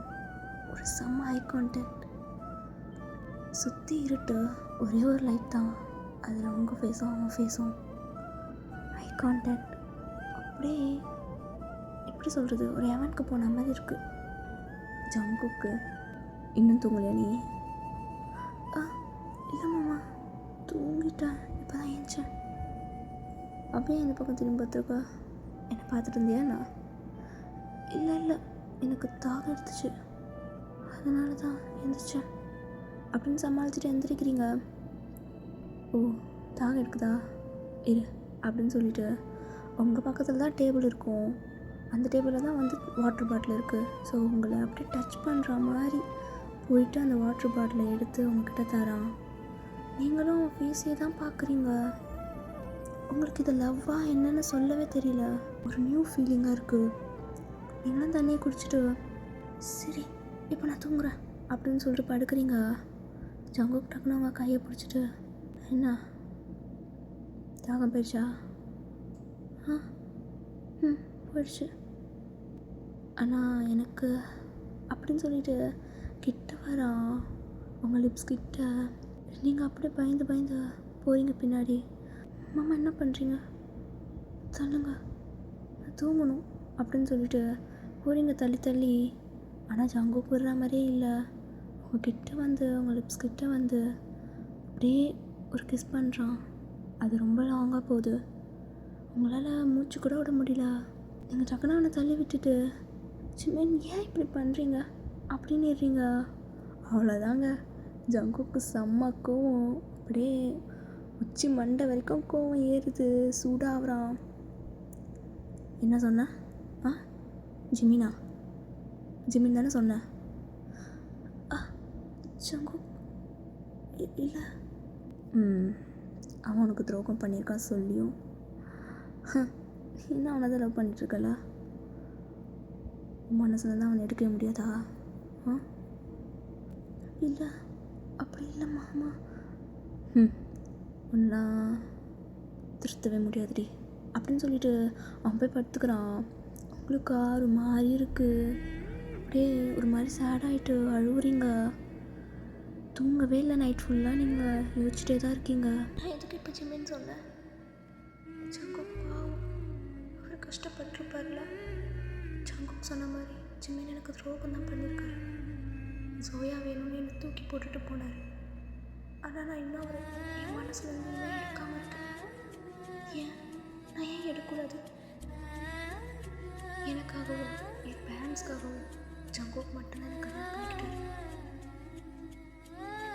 ஒரு செம்ம ஐ கான்டாக்ட். சுற்றி இருட்டு, ஒரே ஒரு லைட் தான், அதில் உங்கள் ஃபேஸும் அவன் ஃபேஸும் ஐ கான்டாக்ட். அப்படியே எப்படி சொல்கிறது, ஒரு எவனுக்கு போன மாதிரி இருக்குது. ஜங்குக்கு இன்னும் தூங்கலையா நீ? இல்லை மாமா, தூங்கிட்டேன், இப்போ தான் ஏஞ்சேன். அப்படியே இந்த பக்கம் திரும்பி பார்த்துருக்கா, என்னை பார்த்துட்டு இருந்தியா? நான் இல்லை எனக்கு தாகம் எடுத்துச்சு, அதனால தான் எழுந்திரிச்சேன் அப்படின்னு சமாளிச்சுட்டு எந்திரிக்கிறீங்க. ஓ, தாகம் எடுக்குதா, இரு அப்படின்னு சொல்லிட்டு உங்கள் பக்கத்தில் தான் டேபிள் இருக்கும், அந்த டேபிளில் தான் வந்து வாட்டர் பாட்டில் இருக்குது. ஸோ உங்களை அப்படியே டச் பண்ணுற மாதிரி போயிட்டு அந்த வாட்டர் பாட்டிலை எடுத்து உங்ககிட்ட தரான். நீங்களும் ஃபேஸே தான் பார்க்குறீங்க. உங்களுக்கு இது லவ்வா என்னென்னு சொல்லவே தெரியல, ஒரு நியூ ஃபீலிங்காக இருக்குது. நீங்களும் தண்ணியை குடிச்சிட்டு சரி இப்போ நான் தூங்குறேன் அப்படின்னு சொல்லிட்டு படுக்கிறீங்க. ஜங்குக்கு டக்குன்னு அவங்க கையை பிடிச்சிட்டு, என்ன தாகம் போயிடுச்சா? போயிடுச்சு, ஆனால் எனக்கு அப்படின்னு சொல்லிட்டு கிட்ட வரான் உங்கள் லிப்ஸ் கிட்ட. நீங்கள் அப்படியே பயந்து போகிறீங்க பின்னாடி. மாமா என்ன பண்ணுறீங்க, தள்ளுங்க, நான் தூங்கணும் அப்படின்னு சொல்லிட்டு போகிறீங்க தள்ளி. ஆனால் ஜங்கு போடுற மாதிரியே இல்லை. உங்கள் கிட்ட வந்து உங்கள் லிப்ஸ் கிட்ட வந்து அப்படியே ஒரு கிஸ் பண்ணுறான். அது ரொம்ப லாங்காக போகுது, உங்களால் மூச்சு கூட விட முடியல. நீங்கள் டக்குன்னு அவனை தள்ளி விட்டுட்டு, சிம்மன் ஏன் இப்படி பண்ணுறீங்க அப்படின்னு ஏறீங்க. அவ்வளோதாங்க, ஜங்குக்கு செம்ம கோவம், அப்படியே உச்சி மண்டை வரைக்கும் கோவம் ஏறுது, சூடாகிறான். என்ன சொன்ன? ஜிமின் தானே சொன்னேன். ஜங்கு இல்லை, அவன் உனக்கு துரோகம் பண்ணியிருக்கான் சொல்லியும் என்ன அவனை தான் லவ் பண்ணிகிட்ருக்கல, மனசில் தான் அவனை எடுக்கவே முடியாதா? இல்லை அப்படி இல்லை மாமா. ஒன்றா திருத்தவே முடியாதுடி அப்படின்னு சொல்லிட்டு அவன் போய் படுத்துக்கிறான். உங்களுக்கு ஒரு மாதிரி இருக்குது, அப்படியே ஒரு மாதிரி சேடாகிட்டு அழுவுறீங்க. தூங்கவே இல்லை, நைட் ஃபுல்லாக நீங்கள் யோசிச்சுட்டே தான் இருக்கீங்க. நான் எதுக்கு இப்போ ஜிம்மின்னு சொன்னேன்? ஜங்குக் பாவம், அவர் கஷ்டப்பட்டுருப்பார்ல. ஜங்குக் சொன்ன மாதிரி ஜிம்மின் எனக்கு துரோகம் தான் பண்ணியிருக்காரு. ஜோயா வேணும்னு என்னை தூக்கி போட்டுட்டு போனார். ஆனால் நான் இன்னும் அவரை என் மனசுலேருந்து ஏன் எடுக்காமல் இருக்கேன்? நான் ஏன் எடுக்கூடாது? எனக்காகவும் என் பேரண்ட்ஸ்க்காகவும் ஜங்குக் மட்டும்தான் எனக்கு கல்யாணம் பண்ணிக்கிட்டாரு.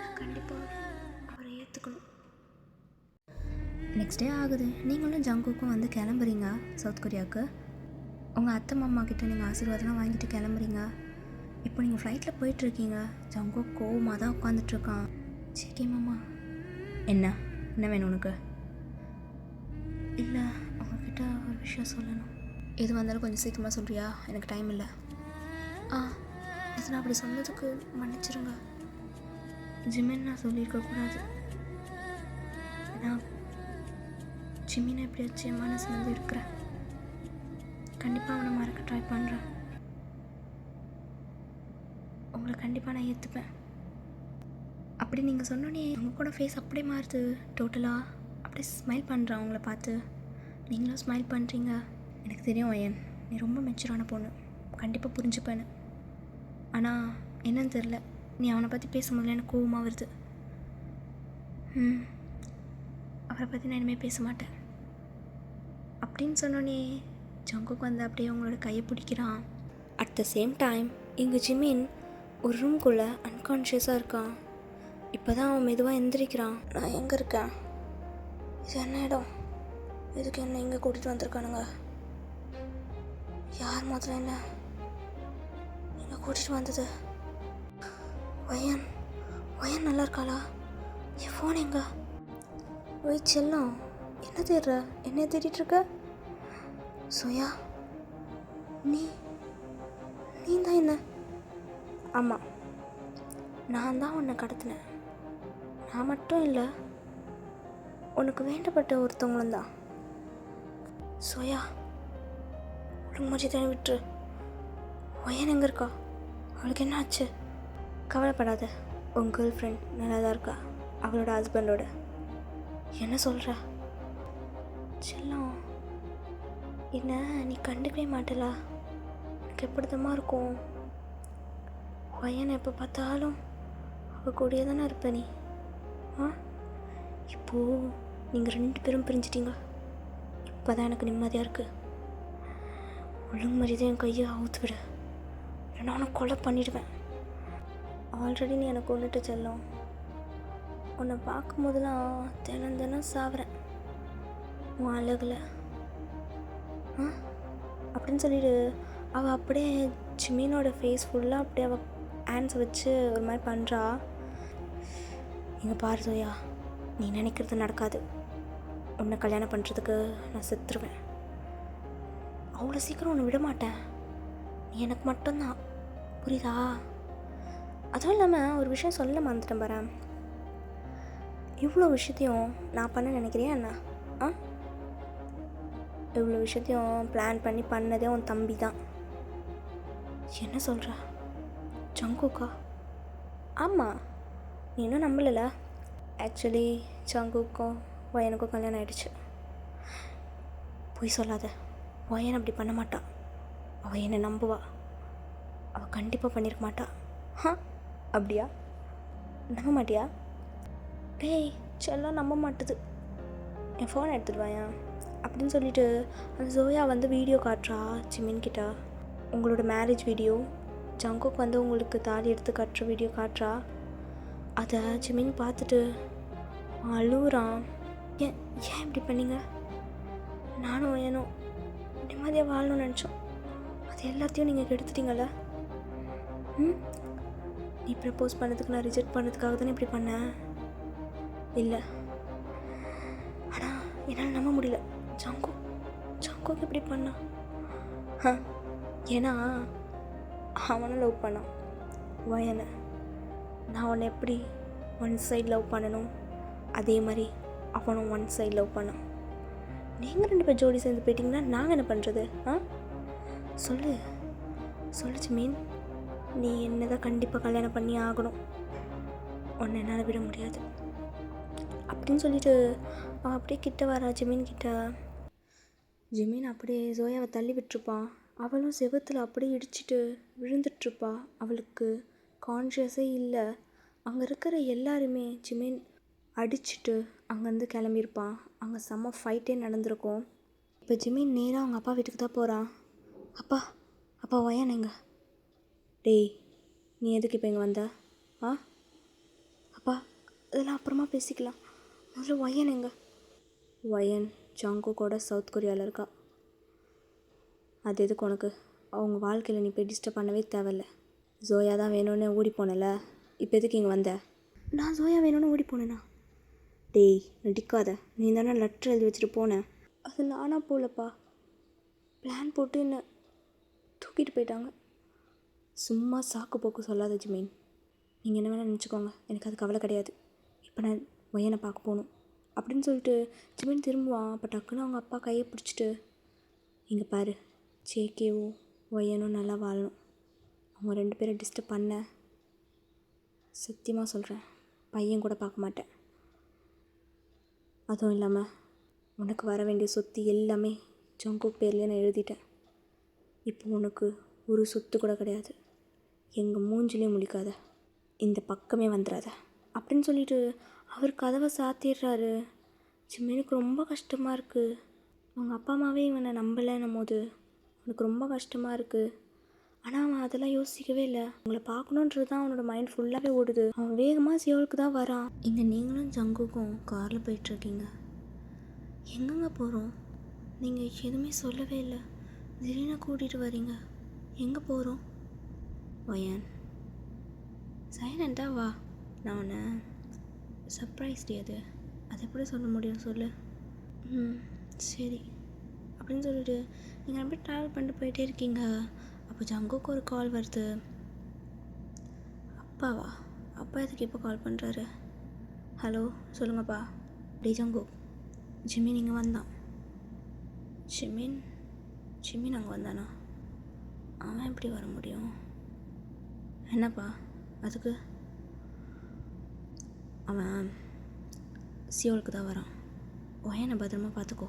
நான் கண்டிப்பாக அவரை ஏற்றுக்கணும். நெக்ஸ்ட் டே ஆகுது, நீங்களும் ஜங்குக்கும் வந்து கிளம்புறீங்க சவுத் கொரியாவுக்கு. உங்கள் அத்தை மாமா கிட்டே நீங்கள் ஆசீர்வாதம்லாம் வாங்கிட்டு கிளம்புறீங்க. இப்போ நீங்கள் ஃப்ளைட்டில் போயிட்டுருக்கீங்க. ஜங்குக் கோவமாக தான் உட்காந்துட்ருக்கான். சரி மாமா, என்ன வேணும் உனக்கு? இல்லை, உங்ககிட்ட ஒரு விஷயம் சொல்லணும். எது வந்தாலும் கொஞ்சம் சீக்கிரமாக சொல்கிறியா? எனக்கு டைம் இல்லை. இது நான் அப்படி சொன்னதுக்கு மன்னிச்சிருங்க. ஜிமின் நான் சொல்லியிருக்கக்கூடாது. நான் ஜிமினை எப்படியாச்சும் என் மனசுலேருந்து இருக்கிறேன். கண்டிப்பாக அவனை மறக்க ட்ரை பண்ணுறேன். உங்களை கண்டிப்பாக நான் ஏற்றுப்பேன். அப்படி நீங்கள் சொன்னோன்னே அவங்க கூட ஃபேஸ் அப்படியே மாறுது டோட்டலாக. அப்படியே ஸ்மைல் பண்ணுறான் அவங்கள பார்த்து. நீங்களும் ஸ்மைல் பண்ணுறீங்க. எனக்கு தெரியும் வயன், நீ ரொம்ப மெச்சூரான பொண்ணு, கண்டிப்பாக புரிஞ்சுப்பேன்னு. ஆனால் என்னன்னு தெரில, நீ அவனை பற்றி பேசும்போது எனக்கு கோவமாக வருது. அவரை பற்றி நான் இனிமேல் பேச மாட்டேன் அப்படின்னு சொன்னோன்னே ஜங்குக்கு வந்து அப்படியே அவங்களோட கையை பிடிக்கிறான். அட் த சேம் டைம் இங்கே ஜிமின் ஒரு ரூம்குள்ளே அன்கான்ஷியஸாக இருக்கான். இப்போ தான் அவன் மெதுவாக எந்திரிக்கிறான். நான் எங்கே இருக்கேன்? இது என்ன இடம்? இதுக்கு என்ன இங்கே கூட்டிகிட்டு வந்திருக்கானுங்க? யார் முதல்ல என்ன இங்கே கூட்டிகிட்டு வந்தது? வயன் நல்லா இருக்காளா? என் ஃபோன் எங்க? ஒய் செல்லம், என்ன தேடுற? என்ன தேடிட்டுருக்க? சோயா, நீ தான் என்ன? ஆமாம், நான் தான் உன்னை கடத்தினேன். நான் மட்டும் இல்லை, உனக்கு வேண்டப்பட்ட ஒருத்தவங்களும் தான். சோயா, உனக்கு மூச்சு தண்ணி விட்டுரு. ஒயன் எங்கே இருக்கா? அவளுக்கு என்ன ஆச்சு? கவலைப்படாத, உன் கேர்ள் ஃப்ரெண்ட் நல்லா தான் இருக்கா, அவளோட ஹஸ்பண்டோட. என்ன சொல்கிற? செல்லம், என்ன நீ கண்டுக்கவே மாட்டலா? எனக்கு எப்படிதமா இருக்கும். பையனை எப்போ பார்த்தாலும் அவள் கூடயே தானே இருப்ப நீ. ஆ, இப்போது நீங்கள் 2 பேரும் பிரிஞ்சிட்டீங்க. இப்போ தான் எனக்கு நிம்மதியாக இருக்குது. ஒழுங்கு மரியாதை என் கையை அவுத்து விடு, நானும் கொலை பண்ணிடுவேன். ஆல்ரெடி நீ எனக்கு கொண்டுட்டு செல்லும். உன்னை பார்க்கும் போதெல்லாம் தினம் தினம் சாவுறேன் உன் அழகில். அப்படின்னு சொல்லிட்டு அவள் அப்படியே ஜிமினோட ஃபேஸ் ஃபுல்லாக அப்படியே அவள் ஹேண்ட்ஸ் வச்சு ஒரு மாதிரி பண்ணுறா. இங்கே பாரு சோயா, நீ நினைக்கிறது நடக்காது. உன்னை கல்யாணம் பண்ணுறதுக்கு நான் செத்துருவேன். அவ்வளோ சீக்கிரம் உன்னை விட மாட்டேன். நீ எனக்கு மட்டும்தான், புரியுதா? அதுவும் இல்லாமல் ஒரு விஷயம் சொல்ல மறந்துட்டேன் பாரு. இவ்வளோ விஷயத்தையும் நான் பண்ண நினைக்கிறியா என்ன? இவ்வளோ விஷயத்தையும் பிளான் பண்ணி பண்ணதே உன் தம்பி தான். என்ன சொல்கிற? ஜங்குக்கா? ஆமாம், நீ இன்னும் நம்பலைல. ஆக்சுவலி ஜங்குக்கும் வயனுக்கும் கல்யாணம் ஆகிடுச்சு. போய் சொல்லாத. வயன் அப்படி பண்ண மாட்டான். அவள் என்னை நம்புவா. அவள் கண்டிப்பாக பண்ணியிருக்க மாட்டா. அப்படியா? நம்ப மாட்டியா? டேய் செல்லம் நம்ப மாட்டுது. என் ஃபோன் எடுத்துகிட்டு வாயேன் அப்படின்னு சொல்லிட்டு அந்த ஜோயா வந்து வீடியோ காட்டுறா ஜிமின் கிட்ட. உங்களோட மேரேஜ் வீடியோ, ஜங்குக் வந்து உங்களுக்கு தாலி எடுத்து கட்டுற வீடியோ காட்டுறா. அதை ஜிமின் பார்த்துட்டு அழுகுறான். ஏன் இப்படி பண்ணீங்க? நானும் ஏனோ நிம்மதியாக வாழணும்னு நினச்சோம். அது எல்லாத்தையும் நீங்கள் கெடுத்துட்டீங்கள. நீ ப்ரப்போஸ் பண்ணதுக்கு நான் ரிஜெக்ட் பண்ணதுக்காக தானே இப்படி பண்ணேன். இல்லை, ஆனால் என்னால் நம்ப முடியல. ஜங்குக்கு இப்படி பண்ணான். ஏன்னா அவனை லவ் பண்ணான் வயனை. நான் அவனை எப்படி ஒன் சைட் லவ் பண்ணணும், அதே மாதிரி அவனும் ஒன் சைட் லவ் பண்ணான். நீங்கள் 2 பேர் ஜோடி சேர்ந்து போயிட்டீங்கன்னா நாங்கள் என்ன பண்ணுறது? சொல்லு ஜிமின், நீ என்ன தான் கண்டிப்பாக கல்யாணம் பண்ணி ஆகணும். உன்னை என்னால் விட முடியாது அப்படின்னு சொல்லிட்டு அவன் அப்படியே கிட்ட வரா ஜிமின் கிட்ட. ஜிமின் அப்படியே ஜோயாவை தள்ளி விட்டுருப்பான். அவளும் செவத்தில் அப்படியே இடிச்சிட்டு விழுந்துட்டுருப்பா. அவளுக்கு கான்ஷியஸே இல்லை. அங்கே இருக்கிற எல்லாருமே ஜிமின் அடிச்சுட்டு அங்கேருந்து கிளம்பியிருப்பான். அங்கே செம்ம ஃபைட்டே நடந்திருக்கும். இப்போ ஜிமின் நேராக அவங்க அப்பா வீட்டுக்கு தான் போகிறான். அப்பா வயனுங்க. டேய், நீ எதுக்கு இப்போ இங்கே வந்த? அப்பா அதெல்லாம் அப்புறமா பேசிக்கலாம். முதல்ல வயனுங்க. வயன் ஜங்குக்கோட சவுத் கொரியாவில் இருக்கா. அது எதுக்கு உனக்கு? அவங்க வாழ்க்கையில் நீ போய் டிஸ்டர்ப் பண்ணவே தேவையில்ல. ஜோயா தான் வேணும்னு ஓடி போனல, இப்போ எதுக்கு இங்கே வந்த? நான் ஜோயா வேணும்னு ஓடி போனேண்ணா? டேய் நடிக்காத. நீ தானே லெட்டர் எழுதி வச்சுட்டு போனேன். அது நானாக போகலப்பா. பிளான் போட்டு என்ன தூக்கிட்டு போயிட்டாங்க. சும்மா சாக்கு போக்கு சொல்லாத ஜிமின். நீங்கள் என்ன வேணால் நினச்சிக்கோங்க, எனக்கு அது கவலை கிடையாது. இப்போ நான் வயனை பார்க்க போகணும் அப்படின்னு சொல்லிட்டு ஜிமின் திரும்புவான். அப்போ டக்குன்னு அவங்க அப்பா கையை பிடிச்சிட்டு, இங்கே பாரு, ஜேகேவும் வயனும் நல்லா வாழணும். அவங்க 2 பேரை டிஸ்டர்ப் பண்ண சத்தியமாக சொல்கிறேன், பையன் கூட பார்க்க மாட்டேன். அதுவும் இல்லாமல் உனக்கு வர வேண்டிய சொத்து எல்லாமே ஜங்குக் பேர்லேயே நான் எழுதிட்டேன். இப்போ உனக்கு ஒரு சொத்து கூட கிடையாது. எங்கள் மூஞ்சிலே முழிக்காத, இந்த பக்கமே வந்துடாத அப்படின்னு சொல்லிட்டு அவர் கதவை சாத்திடுறாரு. ஜிமினுக்கு ரொம்ப கஷ்டமாக இருக்குது. அவங்க அப்பா அம்மாவே இவனை நம்பலைன்னும் போது அவனுக்கு ரொம்ப கஷ்டமாக இருக்குது. ஆனால் அவன் அதெல்லாம் யோசிக்கவே இல்லை. அவங்கள பார்க்கணுன்றது தான் அவனோட மைண்ட் ஃபுல்லாகவே ஓடுது. அவன் வேகமாக சியோலுக்கு தான் வரான். இங்கே நீங்களும் ஜங்குக்கும் காரில் போயிட்டுருக்கீங்க. எங்கெங்கே போகிறோம்? நீங்கள் எதுவுமே சொல்லவே இல்லை. திடீர்னு கூட்டிகிட்டு வரீங்க. எங்கே போகிறோம்? வயன் சைலண்ட்டாக வா. நான் உன்னை சர்ப்ரைஸ் டே அது எப்படி சொல்ல முடியும் சொல்லு. சரி அப்படின்னு சொல்லிட்டு நீங்கள் ரொம்ப ட்ராவல் பண்ணிட்டு போயிட்டே இருக்கீங்க. அப்போ ஜங்குக்கு ஒரு கால் வருது. அப்பாவா? அப்பா எதுக்கு இப்போ கால் பண்ணுறாரு? ஹலோ சொல்லுங்கப்பா. டே ஜங்கு, ஜிமின் இங்கே வந்தான். ஜிமின் அங்கே வந்தானா? அவன் எப்படி வர முடியும்? என்னப்பா அதுக்கு? அவன் சியோலுக்கு தான் வரான். வயனை பத்திரமா பார்த்துக்கோ.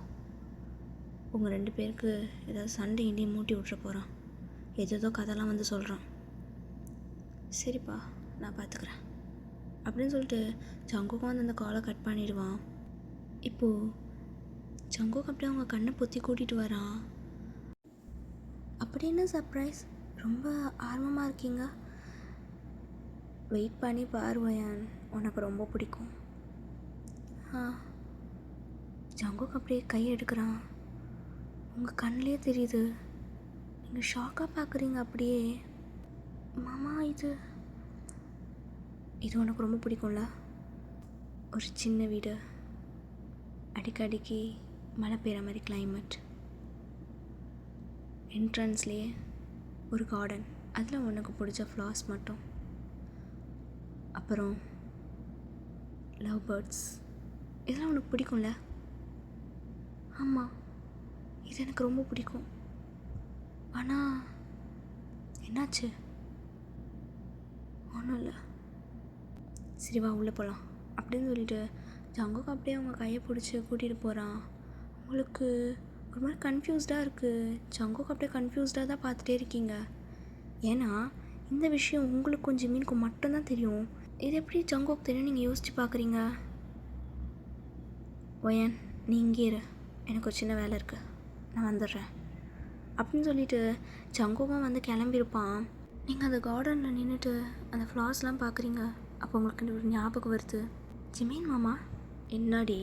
உங்கள் 2 பேருக்கு ஏதாவது சண்டை இண்டியும் மூட்டி விட்ற போகிறான். ஏதேதோ கதைலாம் வந்து சொல்கிறான். சரிப்பா, நான் பார்த்துக்கிறேன் அப்படின்னு சொல்லிட்டு ஜங்குக்கும் வந்து அந்த காலை கட் பண்ணிடுவான். இப்போது ஜங்குக்கு அப்படியே அவங்க கண்ணை பொத்தி கூட்டிகிட்டு வரான். அப்படி என்ன சர்ப்ரைஸ்? ரொம்ப ஆர்வமாக இருக்கீங்க. வெயிட் பண்ணி பாருவயான், உனக்கு ரொம்ப பிடிக்கும். ஜங்குக்கு அப்படியே கை எடுக்கிறான். உங்கள் கண்ணிலே தெரியுது, நீங்கள் ஷாக்காக பார்க்குறீங்க. அப்படியே மாமா இது உனக்கு ரொம்ப பிடிக்கும்ல? ஒரு சின்ன வீடு, அடிக்கடிக்கு மழை பெய்கிற மாதிரி கிளைமேட், என்ட்ரன்ஸ்லேயே ஒரு கார்டன், அதில் உனக்கு பிடிச்ச ஃப்ளார்ஸ் மட்டும், அப்புறம் லவ் பேர்ட்ஸ், இதெல்லாம் உனக்கு பிடிக்கும்ல? ஆமாம், இது எனக்கு ரொம்ப பிடிக்கும். ஆனால் என்னாச்சு? ஒன்றும் இல்லை, சரி வா உள்ளே போகலாம் அப்படின்னு சொல்லிட்டு ஜங்குக்கு அப்படியே அவங்க கையை பிடிச்சி கூட்டிகிட்டு போகிறான். உங்களுக்கு ஒரு மாதிரி கன்ஃபியூஸ்டாக இருக்குது. ஜங்குக்கு அப்படியே கன்ஃபியூஸ்டாக தான் பார்த்துட்டே இருக்கீங்க. ஏன்னா இந்த விஷயம் உங்களுக்கும் ஜிமினுக்கும் மட்டும்தான் தெரியும். இது எப்படி ஜங்குக்கு தெரியும் நீங்கள் யோசித்து பார்க்குறீங்க? ஒயன், நீ இங்கே இரு, எனக்கு ஒரு சின்ன வேலை இருக்குது, நான் வந்துடுறேன் அப்படின்னு சொல்லிட்டு ஜங்குக்கும் வந்து கிளம்பியிருப்பான். நீங்கள் அந்த கார்டனில் நின்றுட்டு அந்த ஃப்ளார்ஸ்லாம் பார்க்குறீங்க. அப்போ உங்களுக்கு ஒரு ஞாபகம் வருது, ஜிமின் மாமா. என்னாடி?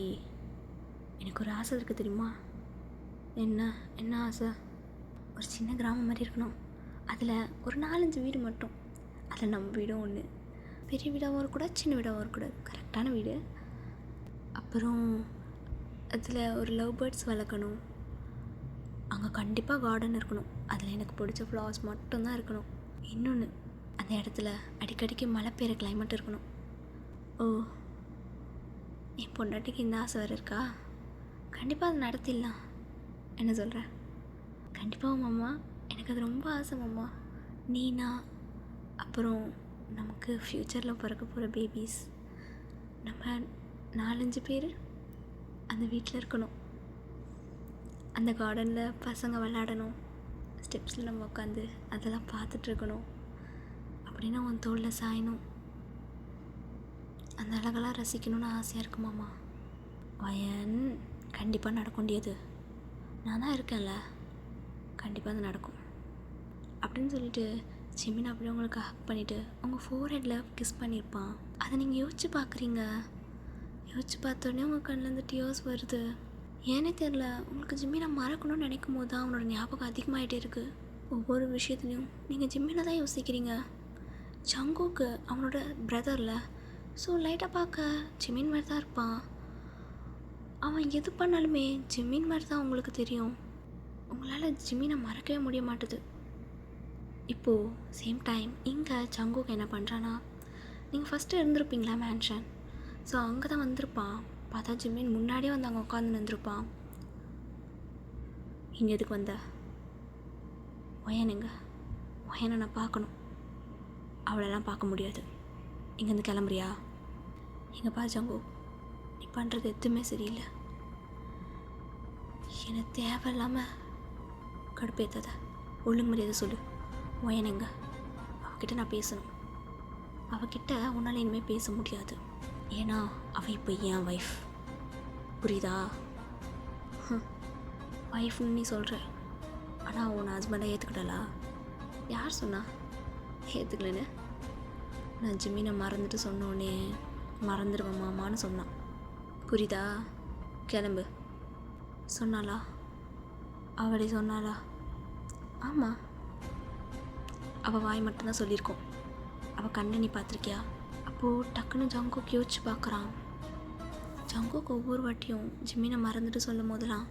எனக்கு ஒரு ஆசை இருக்குது தெரியுமா? என்ன ஆசை? ஒரு சின்ன கிராமம் மாதிரி இருக்கணும், அதில் ஒரு 4-5 வீடு மட்டும், அதில் நம்ம வீடும் ஒன்று, பெரிய வீடாகவும் இருக்கக்கூடாது, சின்ன வீடாகவும் இருக்கக்கூடாது, கரெக்டான வீடு. அப்புறம் அதில் ஒரு லவ் பேர்ட்ஸ் வளர்க்கணும், அங்கே கண்டிப்பாக கார்டன் இருக்கணும், அதில் எனக்கு பிடிச்ச ஃப்ளவர்ஸ் மட்டும்தான் இருக்கணும். இன்னொன்று, அந்த இடத்துல அடிக்கடிக்கு மழை பெய்கிற கிளைமேட் இருக்கணும். ஓ, என் பொண்டாட்டிக்கு இந்த ஆசை வேறு இருக்கா? கண்டிப்பாக அதை நடத்திடலாம். என்ன சொல்கிற? கண்டிப்பாக மாமா, எனக்கு அது ரொம்ப ஆசை மாமா. நீனா, அப்புறம் நமக்கு ஃப்யூச்சரில் பிறக்க போகிற பேபிஸ், நம்ம 4-5 பேர் அந்த வீட்டில் இருக்கணும், அந்த கார்டனில் பசங்க விளையாடணும், ஸ்டெப்ஸில் நம்ம உட்காந்து அதெல்லாம் பார்த்துட்ருக்கணும், அப்படின்னா உன் தோளில் சாயணும், அந்த அழகெல்லாம் ரசிக்கணும்னு ஆசையாக இருக்கு மாமா. வயன், கண்டிப்பாக நடக்க முடியாது, நான் தான் இருக்கேன்ல, கண்டிப்பாக அது நடக்கும் அப்படின்னு சொல்லிட்டு ஜிமின் அப்படியே உங்களுக்கு ஹக் பண்ணிவிட்டு உங்கள் ஃபோர்ஹெட்டில் கிஸ் பண்ணியிருப்பான். அதை நீங்கள் யோசிச்சு பார்க்குறீங்க. யோசிச்சு பார்த்தோன்னே உங்கள் கண்ணிலேருந்து டியர்ஸ் வருது. ஏன்னே தெரில, உங்களுக்கு ஜிம்மினை மறக்கணும்னு நினைக்கும் போது தான் அவனோட ஞாபகம் அதிகமாகிட்டே இருக்குது. ஒவ்வொரு விஷயத்துலையும் நீங்கள் ஜிம்மினை தான் யோசிக்கிறீங்க. ஜங்குக்கு அவனோட பிரதரில், ஸோ லைட்டாக பார்க்க ஜிமின் மாதிரி தான் இருப்பான். அவன் எது பண்ணாலுமே ஜிமின் மாதிரி தான் உங்களுக்கு தெரியும். உங்களால் ஜிமினை மறக்கவே முடிய மாட்டுது. இப்போது சேம் டைம் இங்கே ஜங்குக்கு என்ன பண்ணுறான்னா, நீங்கள் ஃபஸ்ட்டு இருந்திருப்பீங்களா மேன்ஷன், ஸோ அங்கே தான் வந்திருப்பான். பார்த்தா ஜிமின் முன்னாடியே வந்து அங்கே உட்காந்து நின்றுருப்பான். இங்கே எதுக்கு வந்த? ஒயனுங்க, ஒயனை நான் பார்க்கணும். அவளெல்லாம் பார்க்க முடியாது, இங்கேருந்து கிளம்புறியா? இங்கே பா ஜங்கு, நீ பண்ணுறது எதுவுமே சரியில்லை. என்னை தேவையில்லாமல் கடுப்பேற்றாத, ஒழுங்கு மரியாதை சொல்லு. ஒயனுங்க, அவகிட்ட நான் பேசணும். அவகிட்ட உன்னால் இனிமேல் பேச முடியாது, ஏன்னா அவள் இப்போ என் ஒய்ஃப், புரியுதா? ஒய்ஃப்னு நீ சொல்கிற, ஆனால் உன் ஹஸ்பண்டை ஏற்றுக்கிட்டலா? யார் சொன்னா ஏற்றுக்கலன்னு? நான் ஜிம்மினை மறந்துட்டு சொன்னோன்னே மறந்துடுவேன் மாமான்னு சொன்னான், புரியுதா? கிளம்பு சொன்னாளா? அவளே சொன்னாளா? ஆமாம், அவள் வாய் மட்டும்தான் சொல்லியிருக்கோம். அவள் கண்ணை நீ பார்த்துருக்கியா? அப்போது டக்குன்னு ஜங்குக்கு யோசிச்சு பார்க்குறான். ஜங்குக்கு ஒவ்வொரு வாட்டியும் ஜிம்மினை மறந்துட்டு சொல்லும் போதெல்லாம்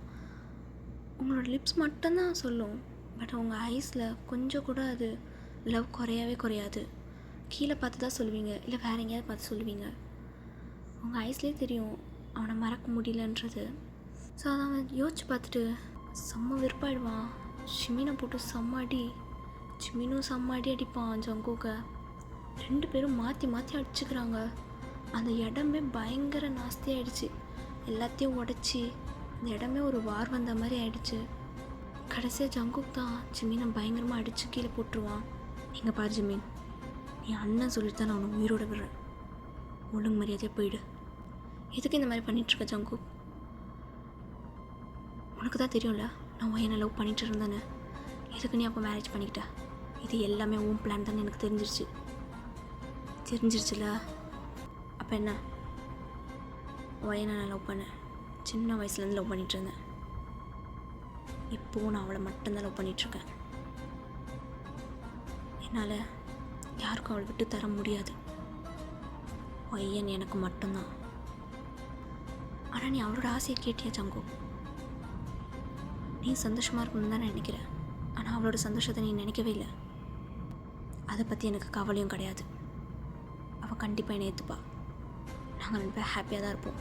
உங்களோட லிப்ஸ் மட்டும்தான் சொல்லும், பட் உங்கள் ஐஸில் கொஞ்சம் கூட அது லவ் குறையவே குறையாது. கீழே பார்த்து தான் சொல்லுவீங்க, இல்லை வேற எங்கேயாவது பார்த்து சொல்லுவீங்க. உங்கள் ஐஸ்லேயே தெரியும் அவனை மறக்க முடியலன்றது. ஸோ அதை அவன் யோசிச்சு பார்த்துட்டு செம்ம வெறுப்பாயிடுவான். ஜிமினை போட்டு செம்ம அடி, ஜிமினும் செம்ம அடி அடிப்பான் ஜங்குக்கை. 2 பேரும் மாற்றி மாற்றி அடிச்சுக்கிறாங்க. அந்த இடமே பயங்கர நாஸ்தியாகிடுச்சு. எல்லாத்தையும் உடச்சி இந்த இடமே ஒரு வார் வந்த மாதிரி ஆயிடுச்சு. கடைசியாக ஜங்குக் தான் ஜிமீனை பயங்கரமாக அடித்து கீழே போட்டுருவான். நீங்கள் பாரு ஜிமீன், நீ அண்ணன் சொல்லிட்டு தான் நான் உன்னை உயிரோட விடுறேன். ஒழுங்கு மரியாதையாக போயிடு. எதுக்கு இந்த மாதிரி பண்ணிகிட்ருக்க ஜங்குக்? உனக்கு தான் தெரியும்ல நான் என்ன லவ் பண்ணிகிட்டு இருந்தேன்னு. எதுக்கு நீ அப்போ மேரேஜ் பண்ணிக்கிட்ட? இது எல்லாமே உன் பிளான் தானே எனக்கு தெரிஞ்சிருச்சுல. அப்போ என்ன? நான் லவ் பண்ணேன். சின்ன வயசுலேருந்து லவ் பண்ணிகிட்டு இருந்தேன். இப்போது நான் அவளை மட்டும்தான் லவ் பண்ணிகிட்ருக்கேன். என்னால் யாருக்கும் அவளை விட்டு தர முடியாது. எனக்கு மட்டும்தான். ஆனால் நீ அவளோட ஆசையை கேட்டியா ஜங்கு? நீ சந்தோஷமாக இருக்கணும்னு தான் நினைக்கிறேன். ஆனால் அவளோட சந்தோஷத்தை நீ நினைக்கவே இல்லை. அதை பற்றி எனக்கு கவலையும் கிடையாது. அவள் கண்டிப்பாக என்னை ஏற்றுப்பா. நாங்கள் 2 பேரும் ஹாப்பியாக தான் இருப்போம்.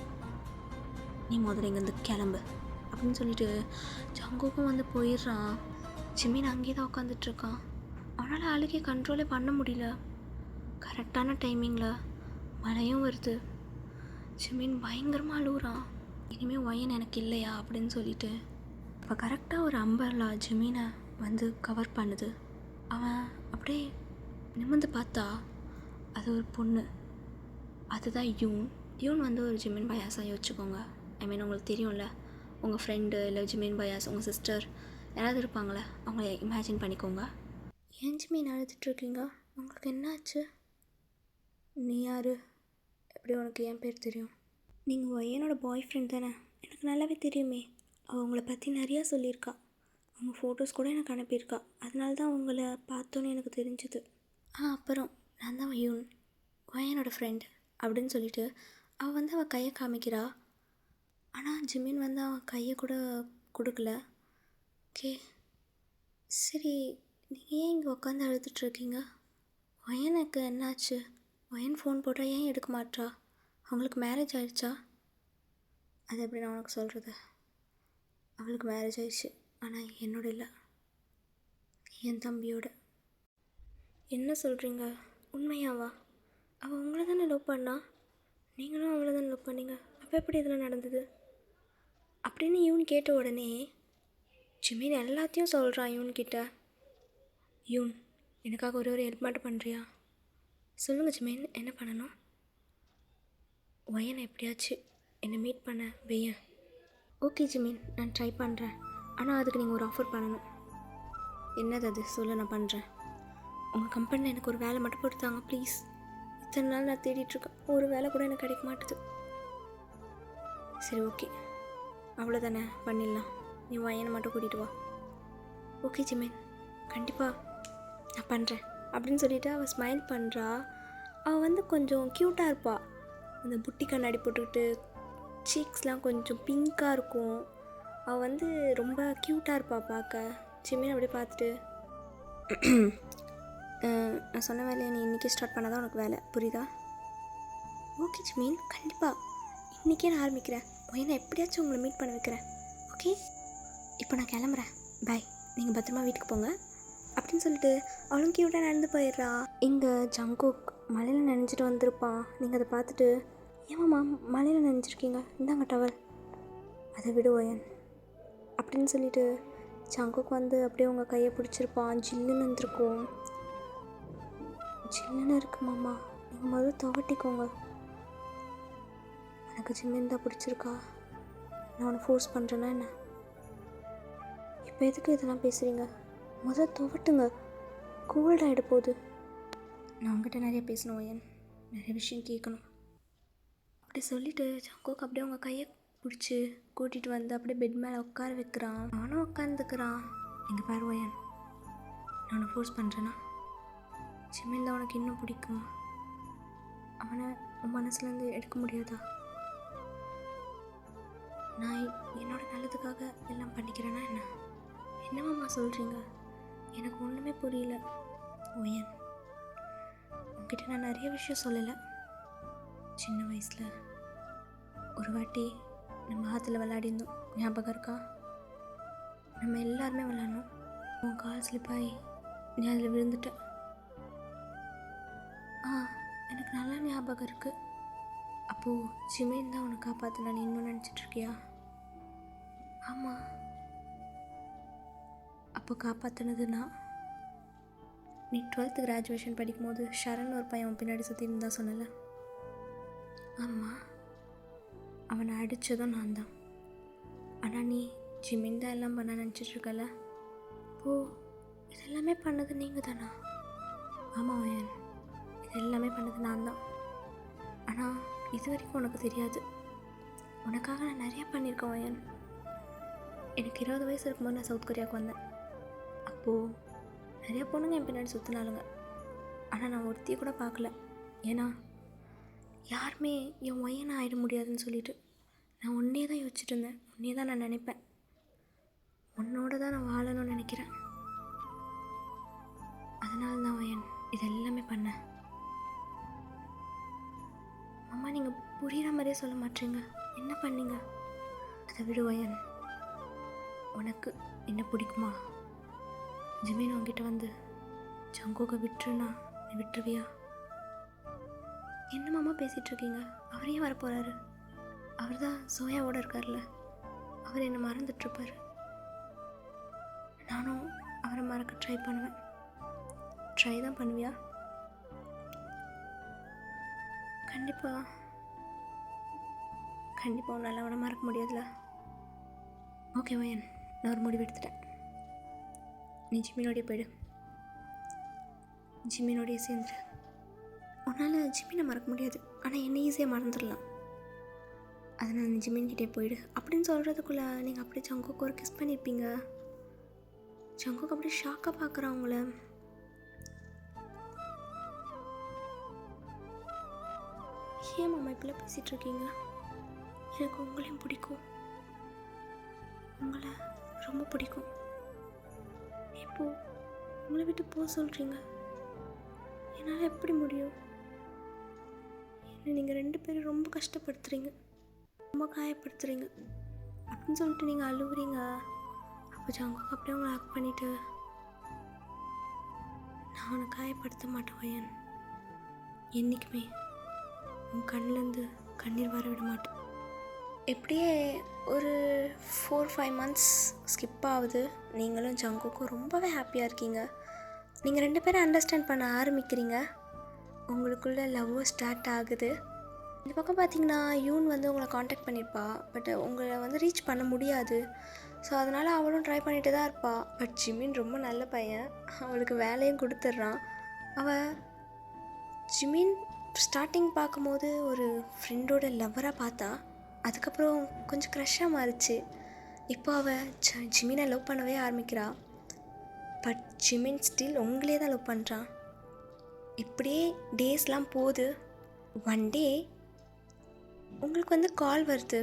நீ முதல்ல இங்கேருந்து கிளம்பு அப்படின்னு சொல்லிட்டு ஜங்குக்கும் வந்து போயிடுறான். ஜிமின் அங்கேயே தான் உட்காந்துட்ருக்கான். அவனால் அழுகே கண்ட்ரோலே பண்ண முடியல. கரெக்டான டைமிங்கில் மழையும் வருது. ஜிமின் பயங்கரமாக அழுகுறான். இனிமேல் எனக்கு இல்லையா அப்படின்னு சொல்லிட்டு. இப்போ கரெக்டாக ஒரு அம்பர்லா ஜிமீனை வந்து கவர் பண்ணுது. அவன் அப்படியே நிமிர்ந்து பார்த்தா அது ஒரு பொண்ணு. அதுதான் யூன் வந்து ஒரு ஜிமின் பயாஸாக யோசிச்சுக்கோங்க. உங்களுக்கு தெரியும்ல, உங்கள் ஃப்ரெண்டு இல்லை ஜிமின் பயாஸ், உங்கள் சிஸ்டர் யாராவது இருப்பாங்களே, அவங்கள இமேஜின் பண்ணிக்கோங்க. ஏன் ஜிமின் அழுதுட்ருக்கீங்க? உங்களுக்கு என்னாச்சு? நீ யார்? எப்படி உனக்கு என் பேர் தெரியும்? நீங்கள் என்னோட பாய் ஃப்ரெண்ட் தானே? எனக்கு நல்லாவே தெரியுமே. அவள் உங்களை பற்றி நிறையா சொல்லியிருக்கா. அவங்க ஃபோட்டோஸ் கூட எனக்கு அனுப்பியிருக்கா. அதனால தான் உங்களை பார்த்தோன்னே எனக்கு தெரிஞ்சுது. அப்புறம் நான் தான் என்னோட ஃப்ரெண்ட் அப்படின்னு சொல்லிட்டு அவள் வந்து அவள் கையை காமிக்கிறா. ஆனால் ஜிமின் வந்து அவன் கையை கூட கொடுக்கல. ஓகே சரி, நீங்கள் ஏன் இங்கே உட்காந்து அழுதுட்ருக்கீங்க? எனக்கு என்னாச்சு? ஃபோன் போட்டால் ஏன் எடுக்க மாட்டா? அவங்களுக்கு மேரேஜ் ஆகிடுச்சா? அது எப்படி நான் உனக்கு சொல்கிறது? அவளுக்கு மேரேஜ் ஆயிடுச்சு, ஆனால் என்னோட இல்லை, என் தம்பியோட. என்ன சொல்கிறீங்க? உண்மையாவா? அவள் உங்களை தானே லவ் பண்ணா? நீங்களும் அவளை தானே லவ் பண்ணீங்க. அப்போ எப்படி இதெல்லாம் நடந்தது அப்படின்னு யூன் கேட்ட உடனே ஜிமின் எல்லாத்தையும் சொல்கிறான் யூன்கிட்ட. எனக்காக ஒரு ஹெல்ப் மட்டும் பண்ணுறியா? சொல்லுங்கள் ஜிமின், என்ன பண்ணணும்? எப்படியாச்சும் என்னை மீட் பண்ண வையன். ஓகே ஜிமின், நான் ட்ரை பண்ணுறேன். ஆனால் அதுக்கு நீங்கள் ஒரு ஆஃபர் பண்ணணும். என்னது அது? சொல்ல, நான் பண்ணுறேன். உங்கள் கம்பெனியில் எனக்கு ஒரு வேலை மட்டும் போட்டுத்தாங்க ப்ளீஸ். இத்தனை நாள் நான் தேடிட்டுருக்கேன், ஒரு வேலை கூட எனக்கு கிடைக்க மாட்டுது. சரி ஓகே, அவ்வளோதானே, பண்ணிடலாம். நீ என்னை மட்டும் கூட்டிகிட்டு வா. ஓகே ஜிமின், கண்டிப்பாக நான் பண்ணுறேன் அப்படின்னு சொல்லிவிட்டு அவள் ஸ்மைல் பண்ணுறா. அவள் வந்து கொஞ்சம் க்யூட்டாக இருப்பாள். அந்த புட்டி கண்ணாடி போட்டுக்கிட்டு சீக்ஸ்லாம் கொஞ்சம் பிங்க்காக இருக்கும். அவள் வந்து ரொம்ப க்யூட்டாக இருப்பாள் பார்க்க. ஜிமின் அப்படியே பார்த்துட்டு நான் சொன்ன வேலையை நீ இன்றைக்கி ஸ்டார்ட் பண்ணால் தான் உனக்கு வேலை, புரியுதா? ஓகே ஜிமின், கண்டிப்பாக இன்றைக்கே நான் ஆரம்பிக்கிறேன். நான் எப்படியாச்சும் உங்களை மீட் பண்ண வைக்கிறேன். ஓகே, இப்போ நான் கிளம்புறேன், பாய். நீங்கள் பத்திரமா வீட்டுக்கு போங்க அப்படின்னு சொல்லிட்டு அவளும் க்யூட்டாக நடந்து போயிடுறா. இங்கே ஜங்குக் மலையில் நனைஞ்சிட்டு வந்திருப்பான். நீங்கள் அதை பார்த்துட்டு, ஏமாம்மா மலையில் நனைஞ்சிருக்கீங்க, இந்தாங்க டவல், அதை விடு அப்படின்னு சொல்லிட்டு ஜங்குக் வந்து அப்படியே உங்கள் கையை பிடிச்சிருப்பான். ஜில்லுன்னு வந்துருக்கும். ஜில்லுன்னு இருக்கு மாமா, நீங்கள் முதல்ல துவட்டிக்கோங்க. எனக்கு ஜிம்மின் தான் பிடிச்சிருக்கா. நான் உன்னை ஃபோர்ஸ் பண்ணுறேன்னா என்ன? இப்போ எதுக்கு இதெல்லாம் பேசுகிறீங்க? முதல்ல துவட்டுங்க, கோல்ட் ஆகிட போகுது. நான் உங்ககிட்ட நிறைய பேசணும் நிறைய விஷயம் கேட்கணும். அப்படி சொல்லிவிட்டு ஜங்குக் அப்படியே உங்கள் கையை பிடிச்சி கூட்டிகிட்டு வந்து அப்படியே பெட் மேலே உட்கார வைக்கிறான். அவனும் உட்காந்துக்கிறான். எங்கள் பாரு நான் உன்னை ஃபோர்ஸ் பண்ணுறேன்னா ஜிமின் தான் உனக்கு இன்னும் பிடிக்குமா? அவனை உன் மனசுலேருந்து எடுக்க முடியாதா? நான் என்னோட நல்லதுக்காக எல்லாம் பண்ணிக்கிறேன்னா என்ன? என்னமாம்மா சொல்கிறீங்க? எனக்கு ஒன்றுமே புரியல. உங்ககிட்ட நான் நிறைய விஷயம் சொல்லலை. சின்ன வயசில் ஒரு வாட்டி நம்ம ஆற்றுல விளையாடிருந்தோம், ஞாபகம் இருக்கா? நம்ம எல்லாருமே விளையாடணும். உன் கால் ஸ்லிப்பாகி நீ அதில் விழுந்துட்ட. எனக்கு நல்லா ஞாபகம் இருக்குது. அப்போது ஜிமின் தான் உனக்கு காப்பாற்றினா நீ இன்னும் நினச்சிட்ருக்கியா? ஆமாம், அப்போ காப்பாற்றினது நான். நீ 12th கிராஜுவேஷன் படிக்கும்போது ஷரண் ஒரு பையன் பின்னாடி சுற்றி இருந்தா சொன்னல. ஆமாம், அவனை அடித்ததும் நான் தான். ஆனால் நீ ஜிமின் தான் எல்லாம் பண்ண நினச்சிட்ருக்கல. ஓ, இதெல்லாமே பண்ணது நீங்கள் தானா? ஆமாம் வயன், இது எல்லாமே பண்ணது நான் தான். ஆனால் இது வரைக்கும் உனக்கு தெரியாது. உனக்காக நான் நிறையா பண்ணியிருக்கேன் வயன். எனக்கு 20 வயசு இருக்கும்போது நான் சவுத் கொரியாவுக்கு வந்தேன். அப்போது நிறையா பொண்ணுங்க என் பின்னாடி சுற்றினாலுங்க. ஆனால் நான் ஒருத்தியை கூட பார்க்கல. ஏன்னா யாருமே என் ஒய்யனை ஆயிட முடியாதுன்னு சொல்லிட்டு நான் உன்னே தான் யோசிச்சுட்டு இருந்தேன். உன்னே தான் நான் நினைப்பேன். உன்னோட தான் நான் வாழணும்னு நினைக்கிறேன். அதனால தான் வயன் இது எல்லாமே பண்ணேன். அம்மா, நீங்கள் புரிகிற மாதிரியே சொல்ல மாட்டீங்க. என்ன பண்ணீங்க? அதை விடு வயன். உனக்கு என்ன பிடிக்குமா? ஜிமின் உங்ககிட்ட வந்து ஜங்கோக விட்டுருனா நீ விட்டுருவியா? என்ன மாமா பேசிகிட்ருக்கீங்க? அவரே வரப்போகிறாரு. அவர் தான் சோயாவோடு இருக்கார்ல. அவர் என்னை மறந்துட்டுருப்பார். நானும் அவரை மறக்க ட்ரை பண்ணுவேன். ட்ரை தான் பண்ணுவியா? கண்டிப்பாக உன்னால் அவனை மறக்க முடியாதுல்ல. ஓகே வயன், நான் ஒரு முடிவு எடுத்துட்டேன். நீ ஜிமினோடைய போயிடு. ஜிமினோடைய சேர்ந்துரு. உன்னால் ஜிமினை மறக்க முடியாது, ஆனால் என்ன ஈஸியாக மறந்துடலாம். அதனால் நீ ஜிமின்கிட்டே போயிடு அப்படின்னு சொல்கிறதுக்குள்ளே நீங்கள் அப்படியே ஜங்கோக்கு ஒரு கிஸ் பண்ணியிருப்பீங்க. ஜங்கோக்கு அப்படியே ஷாக்காக பார்க்குறான் உங்களை. ஏன் மாமா இப்படிலாம் பேசிகிட்ருக்கீங்க? எனக்கு உங்களையும் பிடிக்கும். உங்களை ரொம்ப பிடிக்கும். இப்போது உங்களை விட்டு போக சொல்கிறீங்க. என்னால் எப்படி முடியும்? என்னை நீங்கள் 2 பேரும் ரொம்ப கஷ்டப்படுத்துகிறீங்க, ரொம்ப காயப்படுத்துகிறீங்க அப்படின்னு சொல்லிட்டு நீங்கள் அழுவுறீங்க. அப்போ ஜங்கோக்கு அப்படியே உங்களை ஹக் பண்ணிவிட்டு, நான் அவனை காயப்படுத்த மாட்டேன் வயன். என்றைக்குமே உன் கண்ணிலேருந்து கண்ணீர் வர விட மாட்டேன். எப்படியே ஒரு 4-5 months ஸ்கிப் ஆகுது. நீங்களும் ஜங்கோக்கும் ரொம்பவே ஹாப்பியாக இருக்கீங்க. நீங்கள் 2 பேரும் அண்டர்ஸ்டாண்ட் பண்ண ஆரம்பிக்கிறீங்க. உங்களுக்குள்ள லவ்வும் ஸ்டார்ட் ஆகுது. இந்த பக்கம் பார்த்தீங்கன்னா யூன் வந்து உங்களை காண்டாக்ட் பண்ணியிருப்பா. பட் உங்களை வந்து ரீச் பண்ண முடியாது. ஸோ அதனால் அவளும் ட்ரை பண்ணிட்டு தான் இருப்பா. பட் ஜிமின் ரொம்ப நல்ல பையன். அவளுக்கு வேலையும் கொடுத்துட்றான். ஜிமின் ஸ்டார்டிங் பார்க்கும்போது ஒரு ஃப்ரெண்டோட லவ்வராக பார்த்தா. அதுக்கப்புறம் கொஞ்சம் க்ரஷ்ஷாக மாறிச்சு. இப்போ அவள் ஜிமினை லவ் பண்ணவே ஆரம்பிக்கிறா. பட் ஜிமின் ஸ்டில் உங்களே தான் லவ் பண்ணுறான். இப்படியே டேஸ்லாம் போகுது. ஒன் டே உங்களுக்கு வந்து கால் வருது.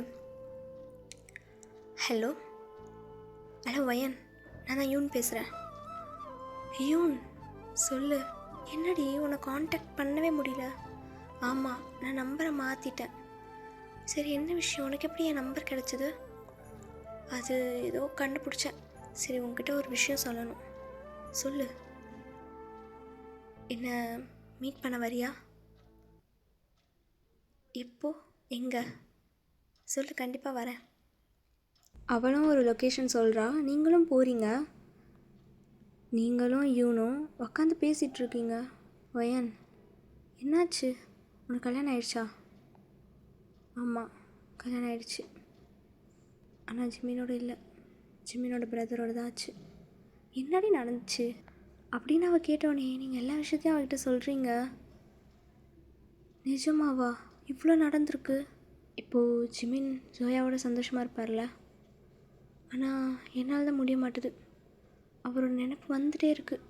ஹலோ வயன், நான் தான் யூன் பேசுகிறேன். யூன் சொல்லு. என்னடி உன்னை காண்டாக்ட் பண்ணவே முடியல? ஆமாம், நான் நம்பரை மாற்றிட்டேன். சரி, என்ன விஷயம்? உனக்கு எப்படி என் நம்பர் கிடச்சிது? அது ஏதோ கண்டுபிடிச்சேன். சரி, உங்ககிட்ட ஒரு விஷயம் சொல்லணும். சொல்லு. என்ன மீட் பண்ண வரியா? எப்போ? எங்கே? சொல்லு, கண்டிப்பாக வரேன். அவளும் ஒரு லொக்கேஷன் சொல்கிறா. நீங்களும் போகிறீங்க. நீங்களும் யூனும் உட்காந்து பேசிகிட்ருக்கீங்க. வயன், என்னாச்சு? உனக்கு கல்யாணம் ஆயிடுச்சா? ஆமாம், கல்யாணம் ஆயிடுச்சு. ஆனால் ஜிமினோட இல்லை, ஜிமினோட பிரதரோட தான் ஆச்சு. என்னடி நடந்துச்சு அப்படின்னு அவள் கேட்டோடனே நீங்கள் எல்லா விஷயத்தையும் அவகிட்ட சொல்கிறீங்க. நிஜமாவா? இவ்வளோ நடந்திருக்கு? இப்போது ஜிமின் ஜோயாவோட சந்தோஷமாக இருப்பார்ல. ஆனால் என்னால் தான் முடிய மாட்டுது. அவரோட நினைப்பு வந்துகிட்டே இருக்குது.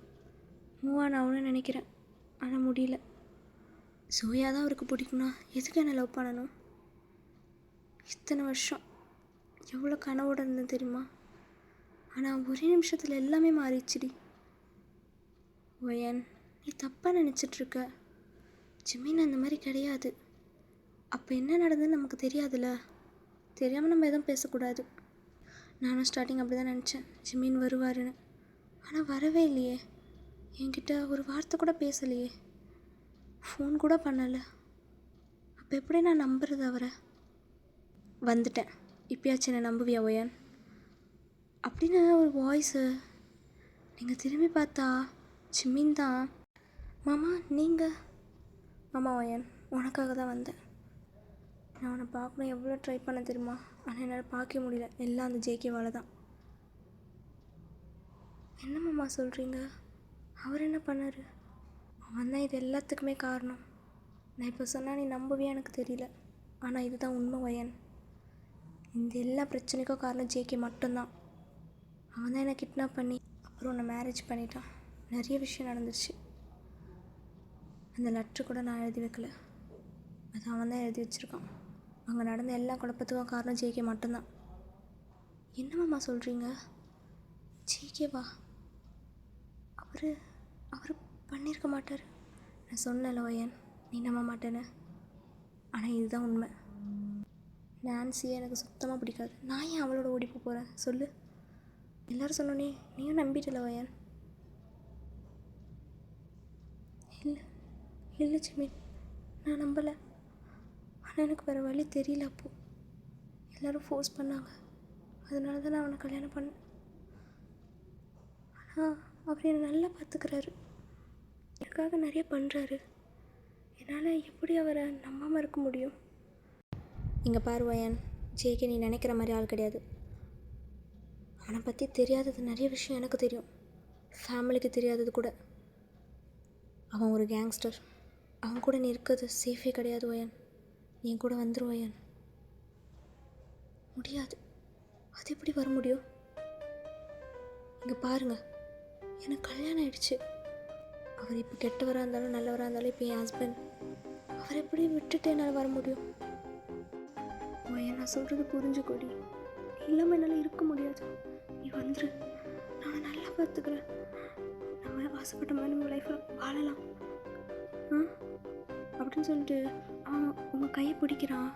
மூவ் ஆன் ஆகணும்னு நினைக்கிறேன், ஆனால் முடியல. ஜோயா தான் அவருக்கு பிடிக்கும்னா எதுக்கு என்ன லவ் பண்ணணும்? இத்தனை வருஷம் எவ்வளோ கனவோடு இருந்தேன் தெரியுமா? ஆனால் ஒரே நிமிஷத்தில் எல்லாமே மாறிடுச்சுடி. ஒயன், நீ தப்பாக நினச்சிட்ருக்க. ஜிமின் அந்த மாதிரி கிடையாது. அப்போ என்ன நடந்ததுன்னு நமக்கு தெரியாதுல்ல. தெரியாமல் நம்ம எதுவும் பேசக்கூடாது. நானும் ஸ்டார்டிங் அப்படி தான் நினச்சேன், ஜிமின் வருவாருன்னு. ஆனால் வரவே இல்லையே. என்கிட்ட ஒரு வார்த்தை கூட பேசலையே, ஃபோன் கூட பண்ணலை. அப்போ எப்படி நான் நம்புறது அவரை? வந்துட்டேன். இப்பயாச்சும் என்ன நம்புவியா ஒயன்? அப்படின்னு ஒரு வாய்ஸு. நீங்கள் திரும்பி பார்த்தா சிம்மின் தான். மாமா நீங்கள்? மாமா வயன், உனக்காக தான் வந்தேன். நான் உன்னை பார்க்கணும் எவ்வளோ ட்ரை பண்ண தெரியுமா, ஆனால் என்னால் பார்க்க முடியல. எல்லாம் அந்த ஜேகேவால் தான். என்ன மாமா சொல்கிறீங்க? அவர் என்ன பண்ணார்? அவன் தான் இது எல்லாத்துக்குமே காரணம். நான் இப்போ சொன்னால் நீ நம்பவே எனக்கு தெரியல, ஆனால் இதுதான் உண்மை வயன். இந்த எல்லா பிரச்சனைக்கும் காரணம் ஜேகே மட்டும்தான். அவன் தான் என்னை கிட்னாப் பண்ணி அப்புறம் உன்னை மேரேஜ் பண்ணிட்டான். நிறைய விஷயம் நடந்துருச்சு. அந்த லெட்ரு கூட நான் எழுதி வைக்கல, அது அவன் தான் எழுதி வச்சுருக்கான். அங்கே நடந்த எல்லா குழப்பத்துக்கும் காரணம் ஜேகே மட்டும்தான். என்னம்மா சொல்கிறீங்க? ஜேகேவா? அவர் பண்ணியிருக்க மாட்டார். நான் சொன்னல வயன், நீ நம்ப மாட்டேன்னு. ஆனால் இதுதான் உண்மை. நான்சியை எனக்கு சுத்தமாக பிடிக்காது. நான் ஏன் அவளோட ஓடிப்பு போகிறேன் சொல்லு? எல்லோரும் சொன்னோன்னே நீயும் நம்பிட்டல வயன். இல்லை இல்லை ஜிமின், நான் நம்பலை. ஆனால் எனக்கு வேறு வழி தெரியல. அப்போது எல்லோரும் ஃபோர்ஸ் பண்ணாங்க, அதனால தான் நான் அவனை கல்யாணம் பண்ணேன். ஆனால் அவர் என்னை நல்லா பார்த்துக்கிறாரு, எனக்காக நிறைய பண்ணுறாரு. என்னால் எப்படி அவரை நம்பாமல் இருக்க முடியும்? இங்கே பாரு வயன், ஜேகே நீ நினைக்கிற மாதிரி ஆள் கிடையாது. அவனை பற்றி தெரியாதது நிறைய விஷயம் எனக்கு தெரியும், ஃபேமிலிக்கு தெரியாதது கூட. அவன் ஒரு கேங்ஸ்டர். அவன் கூட நீ இருக்கிறது சேஃபே கிடையாது வயன். நீ என் கூட வந்துருவயன். முடியாது. அது எப்படி வர முடியும்? இங்கே பாருங்க, எனக்கு கல்யாணம் ஆயிடுச்சு. அவர் இப்போ கெட்டவராக இருந்தாலும் நல்லவராக இருந்தாலும் இப்போ என் ஹஸ்பண்ட். அவர் எப்படி விட்டுட்டு என்னால் வர முடியும்? வயன், நான் சொல்கிறது புரிஞ்சுக்கோடி. இல்லாமல் என்னால் இருக்க முடியாது. நீ வந்துரு, நான் நல்லா பார்த்துக்கிறேன். நம்ம ஆசைப்பட்ட மாதிரி நம்ம லைஃப்பை வாழலாம் அப்படின்னு சொல்லிட்டு அவன் உங்கள் கையை பிடிக்கிறான்.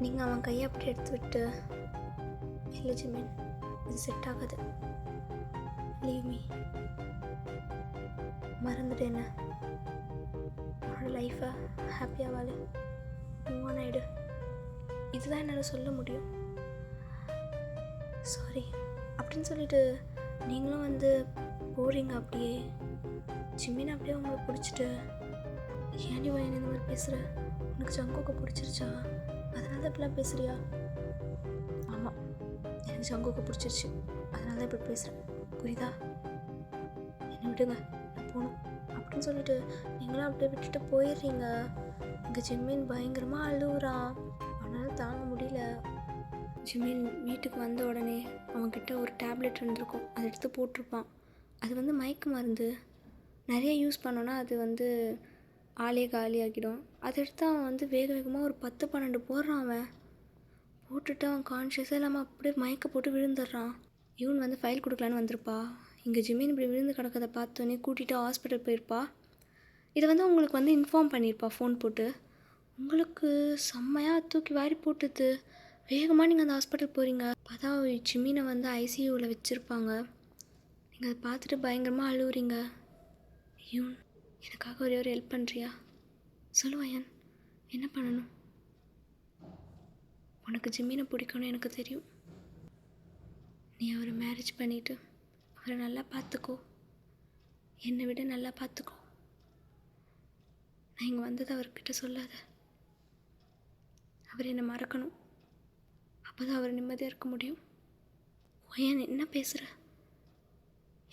நீங்கள் அவன் கையை அப்படி எடுத்து விட்டு, இல்லை ஜிமின், இது செட் ஆகாது, லீவ் மீ, மறந்துட்டு என்ன, உன்னோட லைஃப்பை ஹாப்பியாக வாழ, மூவ் ஆன் ஆகிடு. இதுதான் என்னால் சொல்ல முடியும். சாரி அப்படின்னு சொல்லிட்டு நீங்களும் வந்து போகிறீங்க. அப்படியே ஜிம்மின் அப்படியே அவங்கள பிடிச்சிட்டு, ஏன்டி வயன் இந்த மாதிரி பேசுகிற? உனக்கு ஜங்கோக்கை பிடிச்சிருச்சா? அதனால தான் இப்படிலாம் பேசுகிறியா? ஆமாம், எனக்கு ஜங்கோக்கை பிடிச்சிருச்சு, அதனால தான் இப்படி பேசுகிறேன், புரியுதா? என்னை விடுங்க, நான் போகணும் அப்படின்னு சொல்லிட்டு நீங்களும் அப்படியே விட்டுட்டு போயிடுறீங்க. இங்கே ஜிம்மின் பயங்கரமாக அழுகுறான், அவனால் தாங்க முடியல. ஜிமின் வீட்டுக்கு வந்த உடனே அவன்கிட்ட ஒரு டேப்லெட் இருந்திருக்கும், அதை எடுத்து போட்டிருப்பான். அது வந்து மயக்க மருந்து. நிறைய யூஸ் பண்ணோன்னா அது வந்து ஆளே காலியாகிடும். அதை எடுத்து அவன் வந்து வேக வேகமாக ஒரு 10-12 போடுறான். அவன் போட்டுட்டு அவன் கான்ஷியஸாக இல்லாமல் அப்படியே மயக்க போட்டு விழுந்துடுறான். இவன் வந்து ஃபைல் கொடுக்கலான்னு வந்திருப்பா. இங்கே ஜிமின் இப்படி விழுந்து கிடக்கிறத பார்த்தோன்னே கூட்டிகிட்டு ஹாஸ்பிட்டல் போயிருப்பா. இதை வந்து உங்களுக்கு வந்து இன்ஃபார்ம் பண்ணியிருப்பா ஃபோன் போட்டு. உங்களுக்கு செம்மையாக தூக்கி வாரி போட்டுது. வேகமாக நீங்கள் அந்த ஹாஸ்பிட்டல் போகிறீங்க. பார்த்தா ஜிம்மினை வந்து ஐசியூவில் வச்சுருப்பாங்க. நீங்கள் அதை பார்த்துட்டு பயங்கரமாக அழுவுறீங்க. யூன், எனக்காக ஒரே ஒரு ஹெல்ப் பண்ணுறியா? சொல்லுவாயன், என்ன பண்ணணும்? உனக்கு ஜிம்மினை பிடிக்கணும் எனக்கு தெரியும். நீ அவரை மேரேஜ் பண்ணிவிட்டு அவரை நல்லா பார்த்துக்கோ, என்னை விட நல்லா பார்த்துக்கோ. நான் இங்கே வந்தது அவர்கிட்ட சொல்லாத. அவர் என்னை மறக்கணும், அப்போ தான் அவர் நிம்மதியாக இருக்க முடியும். ஏன் என்ன பேசுகிற?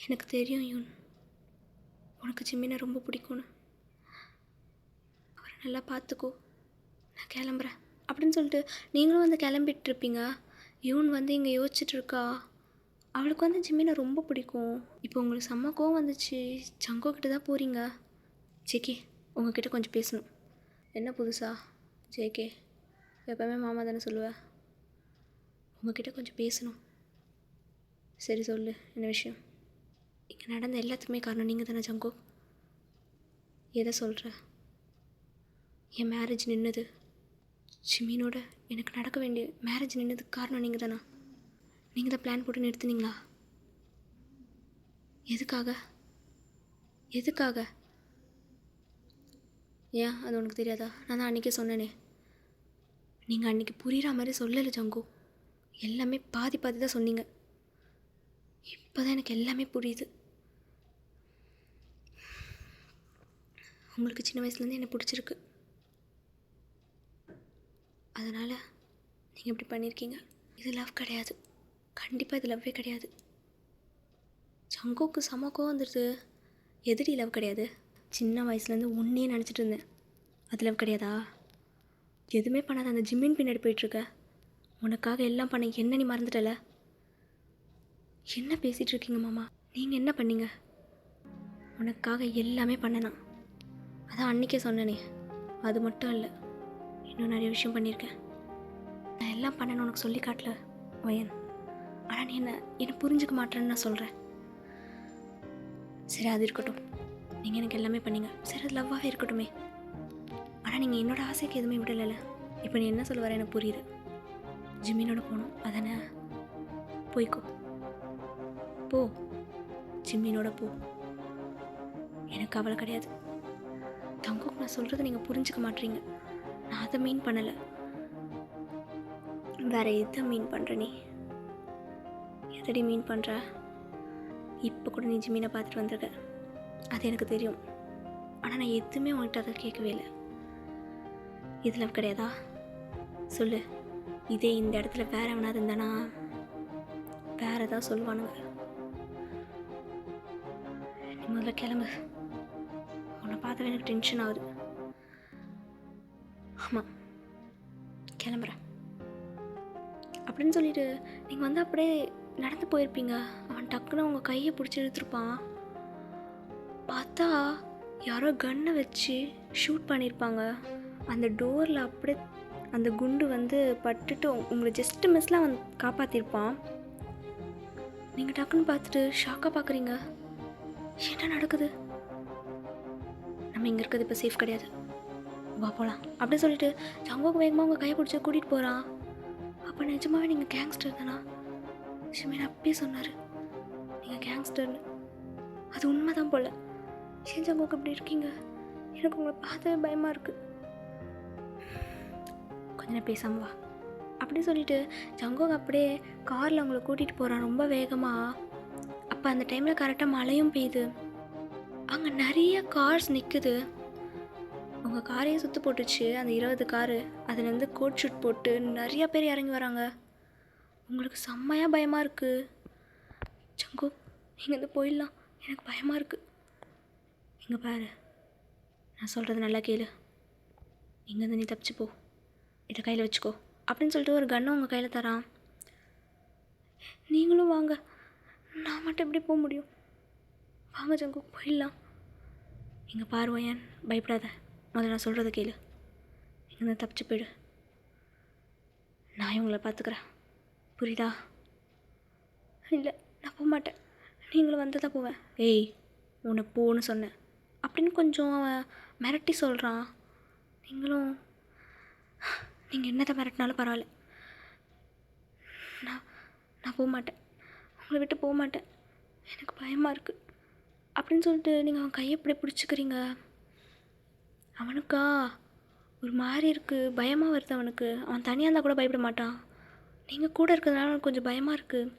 எனக்கு தெரியும் யூன், உனக்கு ஜிம்மினை ரொம்ப பிடிக்கும்னு. அவரை நல்லா பார்த்துக்கோ, நான் கிளம்புறேன் அப்படின்னு சொல்லிட்டு நீங்களும் வந்து கிளம்பிட்டுருப்பீங்க. யூன் வந்து இங்கே யோசிச்சுட்ருக்கா. அவளுக்கு வந்து ஜிம்மினை ரொம்ப பிடிக்கும். இப்போ உங்களுக்கு செம்ம கோவம் வந்துச்சு. ஜங்கோ கிட்ட தான் போகிறீங்க. ஜேகே, உங்ககிட்ட கொஞ்சம் பேசணும். என்ன புதுசா? ஜேகே, எப்போவுமே மாமா தானே சொல்லுவேன். உங்ககிட்ட கொஞ்சம் பேசணும். சரி சொல்லு, என்ன விஷயம்? இங்கே நடந்த எல்லாத்துக்குமே காரணம் நீங்கள் தானே ஜங்கோ? எதை சொல்கிற? என் மேரேஜ் நின்னது, ஜிம்மினோட எனக்கு நடக்க வேண்டிய மேரேஜ் நின்னதுக்கு காரணம் நீங்கள் தானா? நீங்கள் தான் பிளான் போட்டு நிறுத்துனீங்களா? எதுக்காக? ஏன் அது உனக்கு தெரியாதா? நான் தான் அன்றைக்கே சொன்னேனே. நீங்கள் அன்றைக்கி புரிகிற மாதிரி சொல்லலை ஜங்கோ. எல்லாமே பாதி பாதி தான் சொன்னீங்க. இப்போ தான் எனக்கு எல்லாமே புரியுது. உங்களுக்கு சின்ன வயசுலேருந்து என்னை பிடிச்சிருக்கு, அதனால் நீங்கள் இப்படி பண்ணியிருக்கீங்க. இது லவ் கிடையாது, கண்டிப்பாக இது லவ்வே கிடையாது. ஜங்குக்கு செம கோவம் வந்துடுது. எதிரி லவ் கிடையாது, சின்ன வயசுலேருந்து ஒன்றே நினச்சிட்டு இருந்தேன், அது லவ் கிடையாதா? எதுவுமே பண்ணாத அந்த ஜிம்மின் பின்னாடி போயிட்டுருக்க. உனக்காக எல்லாம் பண்ண என்ன நீ மறந்துட்டல? என்ன பேசிகிட்டு இருக்கீங்க மாமா? நீங்கள் என்ன பண்ணீங்க? உனக்காக எல்லாமே பண்ணலாம், அதான் அன்றைக்கே சொன்னனே. அது மட்டும் இல்லை, இன்னும் நிறைய விஷயம் பண்ணியிருக்கேன். நான் எல்லாம் பண்ணேன்னு உனக்கு சொல்லி காட்டல ஒயன், ஆனால் நீ என்னை புரிஞ்சுக்க மாட்டேன்னு நான் சொல்கிறேன். சரி, அது இருக்கட்டும். நீங்கள் எனக்கு எல்லாமே பண்ணீங்க, சரி அது லவ்வாகவே இருக்கட்டுமே. ஆனால் நீங்கள் என்னோடய ஆசைக்கு எதுவுமே விடலைல்ல. இப்போ நீ என்ன சொல்ல வர எனக்கு புரியுது. ஜிம்மினோட போகணும் அதானே? போய்க்கோ, போ, ஜிம்மினோட போ. எனக்கு கவலை கிடையாது. தங்குக்கு நான் சொல்கிறத நீங்கள் புரிஞ்சுக்க மாட்டீங்க. நான் அதை மீன் பண்ணலை, வேற எதை மீன் பண்ணுற? நீ எதடி மீன் பண்ணுற? இப்போ கூட நீ ஜிம்மினை பார்த்துட்டு வந்திருக்க, அது எனக்கு தெரியும். ஆனால் நான் எதுவுமே உங்கள்கிட்ட அதை கேட்கவே இல்லை. இது லவ் கிடையாதா? சொல்லு. இதே இந்த இடத்துல வேற எவனாவது இருந்தானா வேற ஏதாவது சொல்லுவானுங்க. நீ முதல்ல கிளம்பு, உன்னை பார்த்தாவே எனக்கு டென்ஷன் ஆகுது. ஆமாம், கிளம்புறேன் அப்படின்னு சொல்லிட்டு நீங்கள் வந்து அப்படியே நடந்து போயிருப்பீங்க. அவன் டக்குன்னு உங்கள் கையை பிடிச்சி இழுத்துருப்பான். பார்த்தா யாரோ கன்னை வச்சு ஷூட் பண்ணியிருப்பாங்க. அந்த டோரில் அப்படியே அந்த குண்டு வந்து பட்டுட்டு உங்களை ஜஸ்ட்டு மிஸ்லாம் வந்து காப்பாற்றிருப்பான். நீங்கள் டக்குன்னு பார்த்துட்டு ஷாக்காக பார்க்குறீங்க. என்ன நடக்குது? நம்ம இங்கே இருக்கிறது இப்போ சேஃப் கிடையாது, வா போகலாம் அப்படின்னு சொல்லிட்டு ஜங்குக்கு வேகமாக உங்கள் கையை பிடிச்சி கூட்டிகிட்டு போகிறான். அப்போ நிஜமாவே நீங்கள் கேங்ஸ்டர் தானா? ஷிமின் அப்பயே சொன்னார் நீங்கள் கேங்ஸ்டர்னு. அது உண்மை தான் போல். ஏன் ஜங்குக்கு இப்படி இருக்கீங்க? எனக்கு உங்களை பார்த்தவே பயமாக இருக்குது. கொஞ்ச நேரம் பேசாமல் வா அப்படின்னு சொல்லிட்டு ஜங்குக் அப்படியே காரில் அவங்கள கூட்டிகிட்டு போகிறான் ரொம்ப வேகமாக. அப்போ அந்த டைமில் கரெக்டாக மழையும் பெய்யுது. அங்கே நிறைய கார்ஸ் நிற்குது. உங்கள் காரையே சுற்று போட்டுச்சு அந்த 20 காரு. அதுலேருந்து கோட் ஷூட் போட்டு நிறையா பேர் இறங்கி வராங்க. உங்களுக்கு செம்மையாக பயமாக இருக்குது. ஜங்குக், இங்கேருந்து போயிடலாம், எனக்கு பயமாக இருக்குது. இங்கே பாரு, நான் சொல்கிறது நல்லா கேளு. இங்கேருந்து நீ தப்பிச்சு போ, இதை கையில் வச்சுக்கோ அப்படின்னு சொல்லிட்டு ஒரு கன்னை உங்கள் கையில் தரான். நீங்களும் வாங்க, நான் மட்டும் எப்படி போக முடியும்? வாங்க ஜங்குக், போயிடலாம். இங்கே பாருவையன், பயப்படாத, முதல்ல நான் சொல்கிறத கேளு. இங்கேருந்து தப்பிச்சு போயிடு, நான் இவங்களை பார்த்துக்கிறேன், புரியுதா? இல்லை, நான் போக மாட்டேன், நீங்களும் வந்து தான் போவேன். ஏய், உன்னை போன்னு சொன்னேன் அப்படின்னு கொஞ்சம் அவன் மிரட்டி சொல்கிறான். நீங்கள் என்னத்தை மிரட்டினாலும் பரவாயில்ல, நான் போக மாட்டேன், உங்களை விட்டு போக மாட்டேன், எனக்கு பயமாக இருக்குது அப்படின்னு சொல்லிட்டு நீங்கள் அவன் கையை இப்படி பிடிச்சிக்கிறீங்க. அவனுக்கா ஒரு மாதிரி இருக்குது, பயமாக வருது அவனுக்கு. அவன் தனியாக இருந்தால் கூட பயப்பட மாட்டான். நீங்கள் கூட இருக்கிறதுனால அவனுக்கு கொஞ்சம் பயமாக இருக்குது.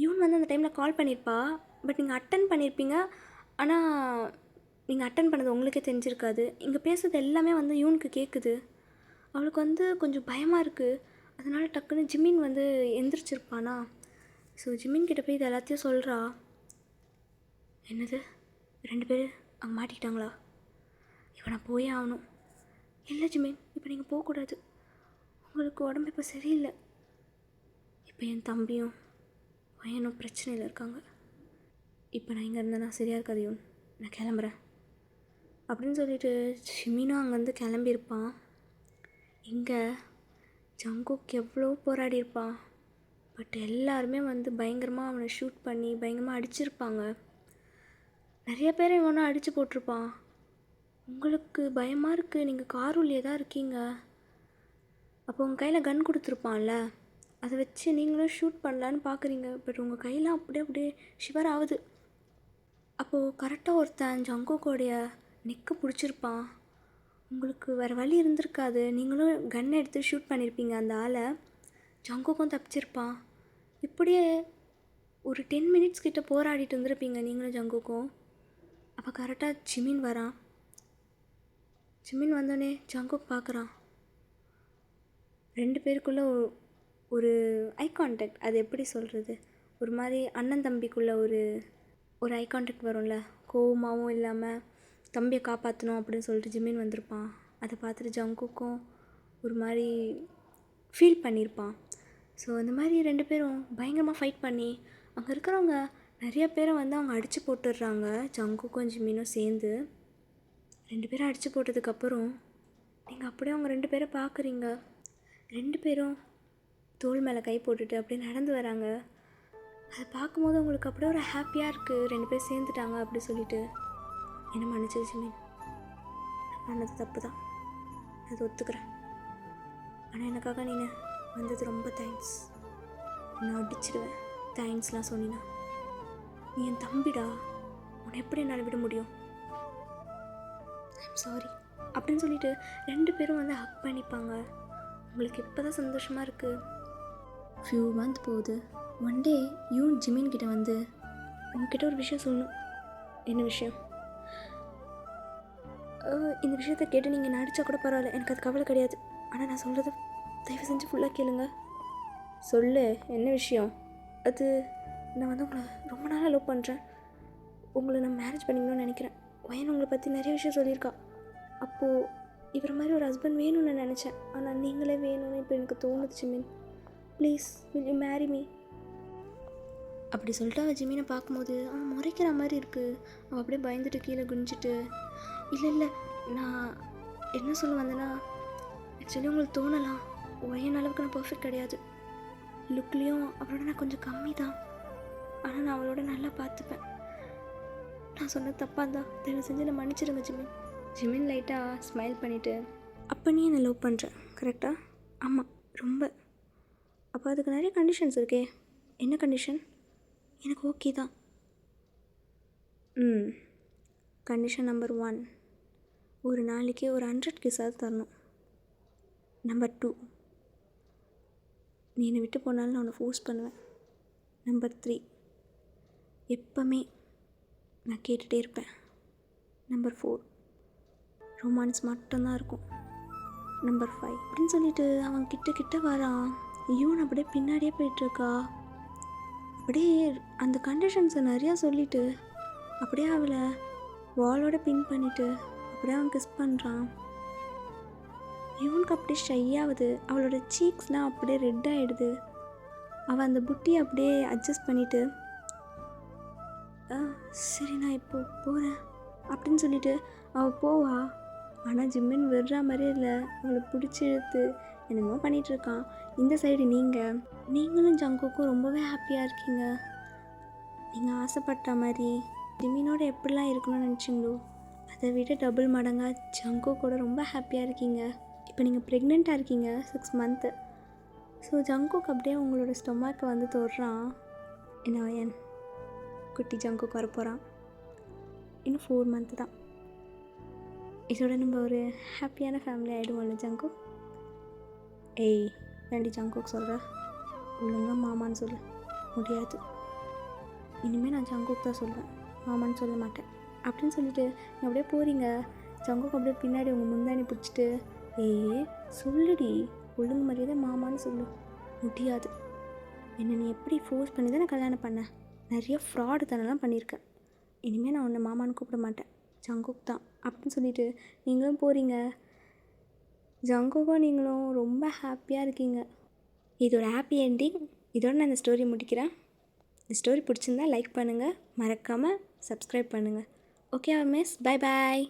யூன் வந்து அந்த டைமில் கால் பண்ணியிருப்பா, பட் நீங்கள் அட்டன் பண்ணியிருப்பீங்க. ஆனால் நீங்கள் அட்டன் பண்ணது உங்களுக்கே தெரிஞ்சிருக்காது. இங்கே பேசுகிறது எல்லாமே வந்து யூனுக்கு கேட்குது. அவளுக்கு வந்து கொஞ்சம் பயமாக இருக்குது. அதனால் டக்குன்னு ஜிம்மின் வந்து எந்திரிச்சிருப்பானா. ஸோ ஜிம்மின் கிட்ட போய் இது எல்லாத்தையும் சொல்கிறா. என்னது, 2 பேர் அங்கே மாட்டிக்கிட்டாங்களா? இப்போ நான் போயே ஆகணும். இல்லை ஜிம்மின், இப்போ நீங்கள் போகக்கூடாது, உங்களுக்கு உடம்பு இப்போ சரியில்லை. இப்போ என் தம்பியும் பையனும் பிரச்சனையில் இருக்காங்க. இப்போ நான் இங்கே இருந்தேன்னா சரியாக இருக்காது யூன், நான் கிளம்புறேன் அப்படின்னு சொல்லிட்டு ஜிம்மினும் அங்கேருந்து கிளம்பியிருப்பான். இங்கே ஜங்குக் எவ்வளோ போராடி இருப்பான். பட் எல்லாருமே வந்து பயங்கரமாக அவனை ஷூட் பண்ணி பயங்கரமாக அடிச்சிருப்பாங்க. நிறைய பேரை இவனை அடித்து போட்டிருப்பான். உங்களுக்கு பயமாக இருக்குது, நீங்கள் காருள்ளே தான் இருக்கீங்க. அப்போ உங்கள் கையில் கன் கொடுத்துருப்பான்ல, அதை வச்சு நீங்களும் ஷூட் பண்ணலான்னு பார்க்குறீங்க. பட் உங்கள் கையில் அப்படியே ஷிவர் ஆகுது. அப்போது கரெக்டாக ஒருத்தன் ஜங்குக்கோடைய நெக்கை பிடிச்சிருப்பான். உங்களுக்கு வேறு வழி இருந்திருக்காது, நீங்களும் கன்னை எடுத்து ஷூட் பண்ணியிருப்பீங்க அந்த ஆளை. ஜங்குக்கும் தப்பிச்சிருப்பான். இப்படியே ஒரு 10 மினிட்ஸ் கிட்ட போராடிட்டு இருந்திருப்பீங்க நீங்களும் ஜங்குக்கும். அப்போ கரெக்டாக ஜிமின் வரான். ஜிமின் வந்தோடனே ஜங்குக் பார்க்குறான். 2 பேருக்குள்ளே ஒரு ஐ கான்டாக்ட். அது எப்படி சொல்கிறது, ஒரு மாதிரி அண்ணன் தம்பிக்குள்ளே ஒரு ஐ கான்டாக்ட் வரும்ல, கோவமாகவும் இல்லாமல் தம்பியை காப்பாற்றணும் அப்படின்னு சொல்லிட்டு ஜிமின் வந்திருப்பான். அதை பார்த்துட்டு ஜங்குக்கும் ஒரு மாதிரி ஃபீல் பண்ணியிருப்பான். ஸோ இந்த மாதிரி 2 பேரும் பயங்கரமாக ஃபைட் பண்ணி அங்கே இருக்கிறவங்க நிறைய பேரை வந்து அவங்க அடித்து போட்டுடுறாங்க. ஜங்குக்கும் ஜிமினும் சேர்ந்து 2 பேரும் அடித்து போட்டதுக்கப்புறம் நீங்கள் அப்படியே அவங்க 2 பேரை பார்க்குறீங்க. 2 பேரும் தோள் மேலே கை போட்டுட்டு அப்படியே நடந்து வராங்க. அதை பார்க்கும்போது உங்களுக்கு அப்படியே ஒரு ஹாப்பியாக இருக்குது, 2 பேர் சேர்ந்துட்டாங்க அப்படி சொல்லிட்டு. என்ன மன்னிச்சிரு ஜிமின், நான் பண்ணது தப்பு தான், அதை ஒத்துக்கிறேன். ஆனால் எனக்காக நீ வந்தது ரொம்ப தேங்க்ஸ். நான் அடிச்சிடுவேன் தேங்க்ஸ்லாம் சொன்னீன்னா. நீ என் தம்பிடா, உன்னை எப்படி என்னால் விட முடியும்? ஐம் சாரி அப்படின்னு சொல்லிட்டு 2 பேரும் வந்து ஹக் பண்ணிப்பாங்க. உங்களுக்கு இப்போ தான் சந்தோஷமாக இருக்குது. ஃபியூ மந்த் போகுது. ஒன் டே யூன் ஜிமின் கிட்ட வந்து உங்ககிட்ட ஒரு விஷயம் சொல்லணும். என்ன விஷயம்? இந்த விஷயத்தை கேட்டு நீங்கள் நடித்தா கூட பரவாயில்ல, எனக்கு அது கவலை கிடையாது. ஆனால் நான் சொல்கிறது தயவு செஞ்சு ஃபுல்லாக கேளுங்க. சொல்லு, என்ன விஷயம்? அது நான் வந்து உங்களை ரொம்ப நாளாக லவ் பண்ணுறேன். உங்களை நான் மேரேஜ் பண்ணிக்கணும்னு நினைக்கிறேன். வயன் உங்களை பற்றி நிறைய விஷயம் சொல்லியிருக்கா. அப்போது இவர் மாதிரி ஒரு ஹஸ்பண்ட் வேணும்னு நான் நினச்சேன். ஆனால் நீங்களே வேணும்னு இப்போ எனக்கு தோணுது Jimin. Please will you marry me? அப்படி சொல்லிட்டு அவள் ஜிமினை பார்க்கும்போது அவன் முறைக்கிற மாதிரி இருக்குது. அவள் அப்படியே பயந்துட்டு கீழே குனிஞ்சிட்டு, இல்லை நான் என்ன சொல்ல வந்தேன்னா, ஆக்சுவலி உங்களுக்கு தோணலாம் ஒயன் அளவுக்கு நான் பர்ஃபெக்ட் கிடையாது. லுக்லேயும் அவளோட நான் கொஞ்சம் கம்மி தான். ஆனால் நான் அவளோட நல்லா பார்த்துப்பேன். நான் சொன்னது தப்பாக தான், தயவு செஞ்சு நான் மன்னிச்சிடுங்க ஜிமின். ஜிமின் லைட்டாக ஸ்மைல் பண்ணிவிட்டு, அப்போ நீ என்னை லவ் பண்ணுற கரெக்டாக? ஆமாம், ரொம்ப. அப்போ அதுக்கு நிறைய கண்டிஷன்ஸ் இருக்கே. என்ன கண்டிஷன்? எனக்கு ஓகே தான். கண்டிஷன் நம்பர் 1, ஒரு நாளைக்கு ஒரு 100 கிஸ்ஸாவது தரணும். நம்பர் 2, நீ என்னை விட்டு போனாலும் நான் உன்னை ஃபோர்ஸ் பண்ணுவேன். நம்பர் 3, எப்போவுமே நான் கேட்டுகிட்டே இருப்பேன். நம்பர் 4, ரொமான்ஸ் மட்டும்தான் இருக்கும். நம்பர் 5 அப்படின்னு சொல்லிட்டு அவன் கிட்ட வரான். யூன் அப்படியே பின்னாடியே போயிட்டுருக்கா. அப்படியே அந்த கண்டிஷன்ஸை நிறையா சொல்லிவிட்டு அப்படியே அவளை வாலோட பின் பண்ணிவிட்டு அப்படியே அவன் கிஸ் பண்ணுறான். யூனுக்கு அப்படியே ஷையாகுது. அவளோட சீக்ஸ்லாம் அப்படியே ரெட் ஆகிடுது. அவள் அந்த புட்டியை அப்படியே அட்ஜஸ்ட் பண்ணிவிட்டு, சரி நான் இப்போ போகிறேன் அப்படின்னு சொல்லிட்டு அவள் போவா. ஆனால் ஜிம்மின் விடுற மாதிரியே இல்லை. அவளை பிடிச்சி இழுத்து என்னமோ பண்ணிகிட்ருக்கான். இந்த சைடு நீங்களும் ஜங்குக்கும் ரொம்பவே ஹாப்பியாக இருக்கீங்க. நீங்கள் ஆசைப்பட்ட மாதிரி ஜிம்மினோட எப்படிலாம் இருக்கணும்னு நினச்சிங்களோ அதை விட டபுள் மடங்காக ஜங்கு கூட ரொம்ப ஹாப்பியாக இருக்கீங்க. இப்போ நீங்கள் ப்ரெக்னெண்ட்டாக இருக்கீங்க, 6 மந்த்து. ஸோ ஜங்குக்கு அப்படியே உங்களோட ஸ்டொமக்கை வந்து தொடுறான். என்ன என் குட்டி ஜங்குக்கு வரப்போகிறான். இன்னும் 4 மந்த்து தான். இதோட நம்ம ஒரு ஹாப்பியான ஃபேமிலி ஆகிடுவோம்ல ஜங்கு. ஏய் ஏண்டி ஜங்குக்கு சொல்கிற? ஒழுங்காக மாமான்னு சொல்லு. முடியாது, இனிமேல் நான் ஜங்குக்கு தான் சொல்லுவேன், மாமான்னு சொல்ல மாட்டேன் அப்படின்னு சொல்லிட்டு நீங்கள் அப்படியே போகிறீங்க. ஜங்குக்கு அப்படியே பின்னாடி உங்கள் முந்தானி பிடிச்சிட்டு, சொல்லுடி, ஒழுங்கு மரியாதை மாமான்னு சொல்லு. முடியாது, என்னை நீ எப்படி ஃபோர்ஸ் பண்ணி தான் நான் கல்யாணம் பண்ணேன். நிறைய ஃப்ராடு தனெல்லாம் பண்ணியிருக்கேன். இனிமேல் நான் உன்னை மாமான்னு கூப்பிட மாட்டேன், ஜங்குக் தான் அப்படின்னு சொல்லிட்டு நீங்களும் போகிறீங்க. ஜங்குக்கும் நீங்களும் ரொம்ப ஹாப்பியாக இருக்கீங்க. இதோட ஹாப்பி என்டிங். இதோட நான் இந்த ஸ்டோரி முடிக்கிறேன். இந்த ஸ்டோரி பிடிச்சிருந்தா லைக் பண்ணுங்கள், மறக்காமல் சப்ஸ்கிரைப் பண்ணுங்கள். Okay miss, bye bye.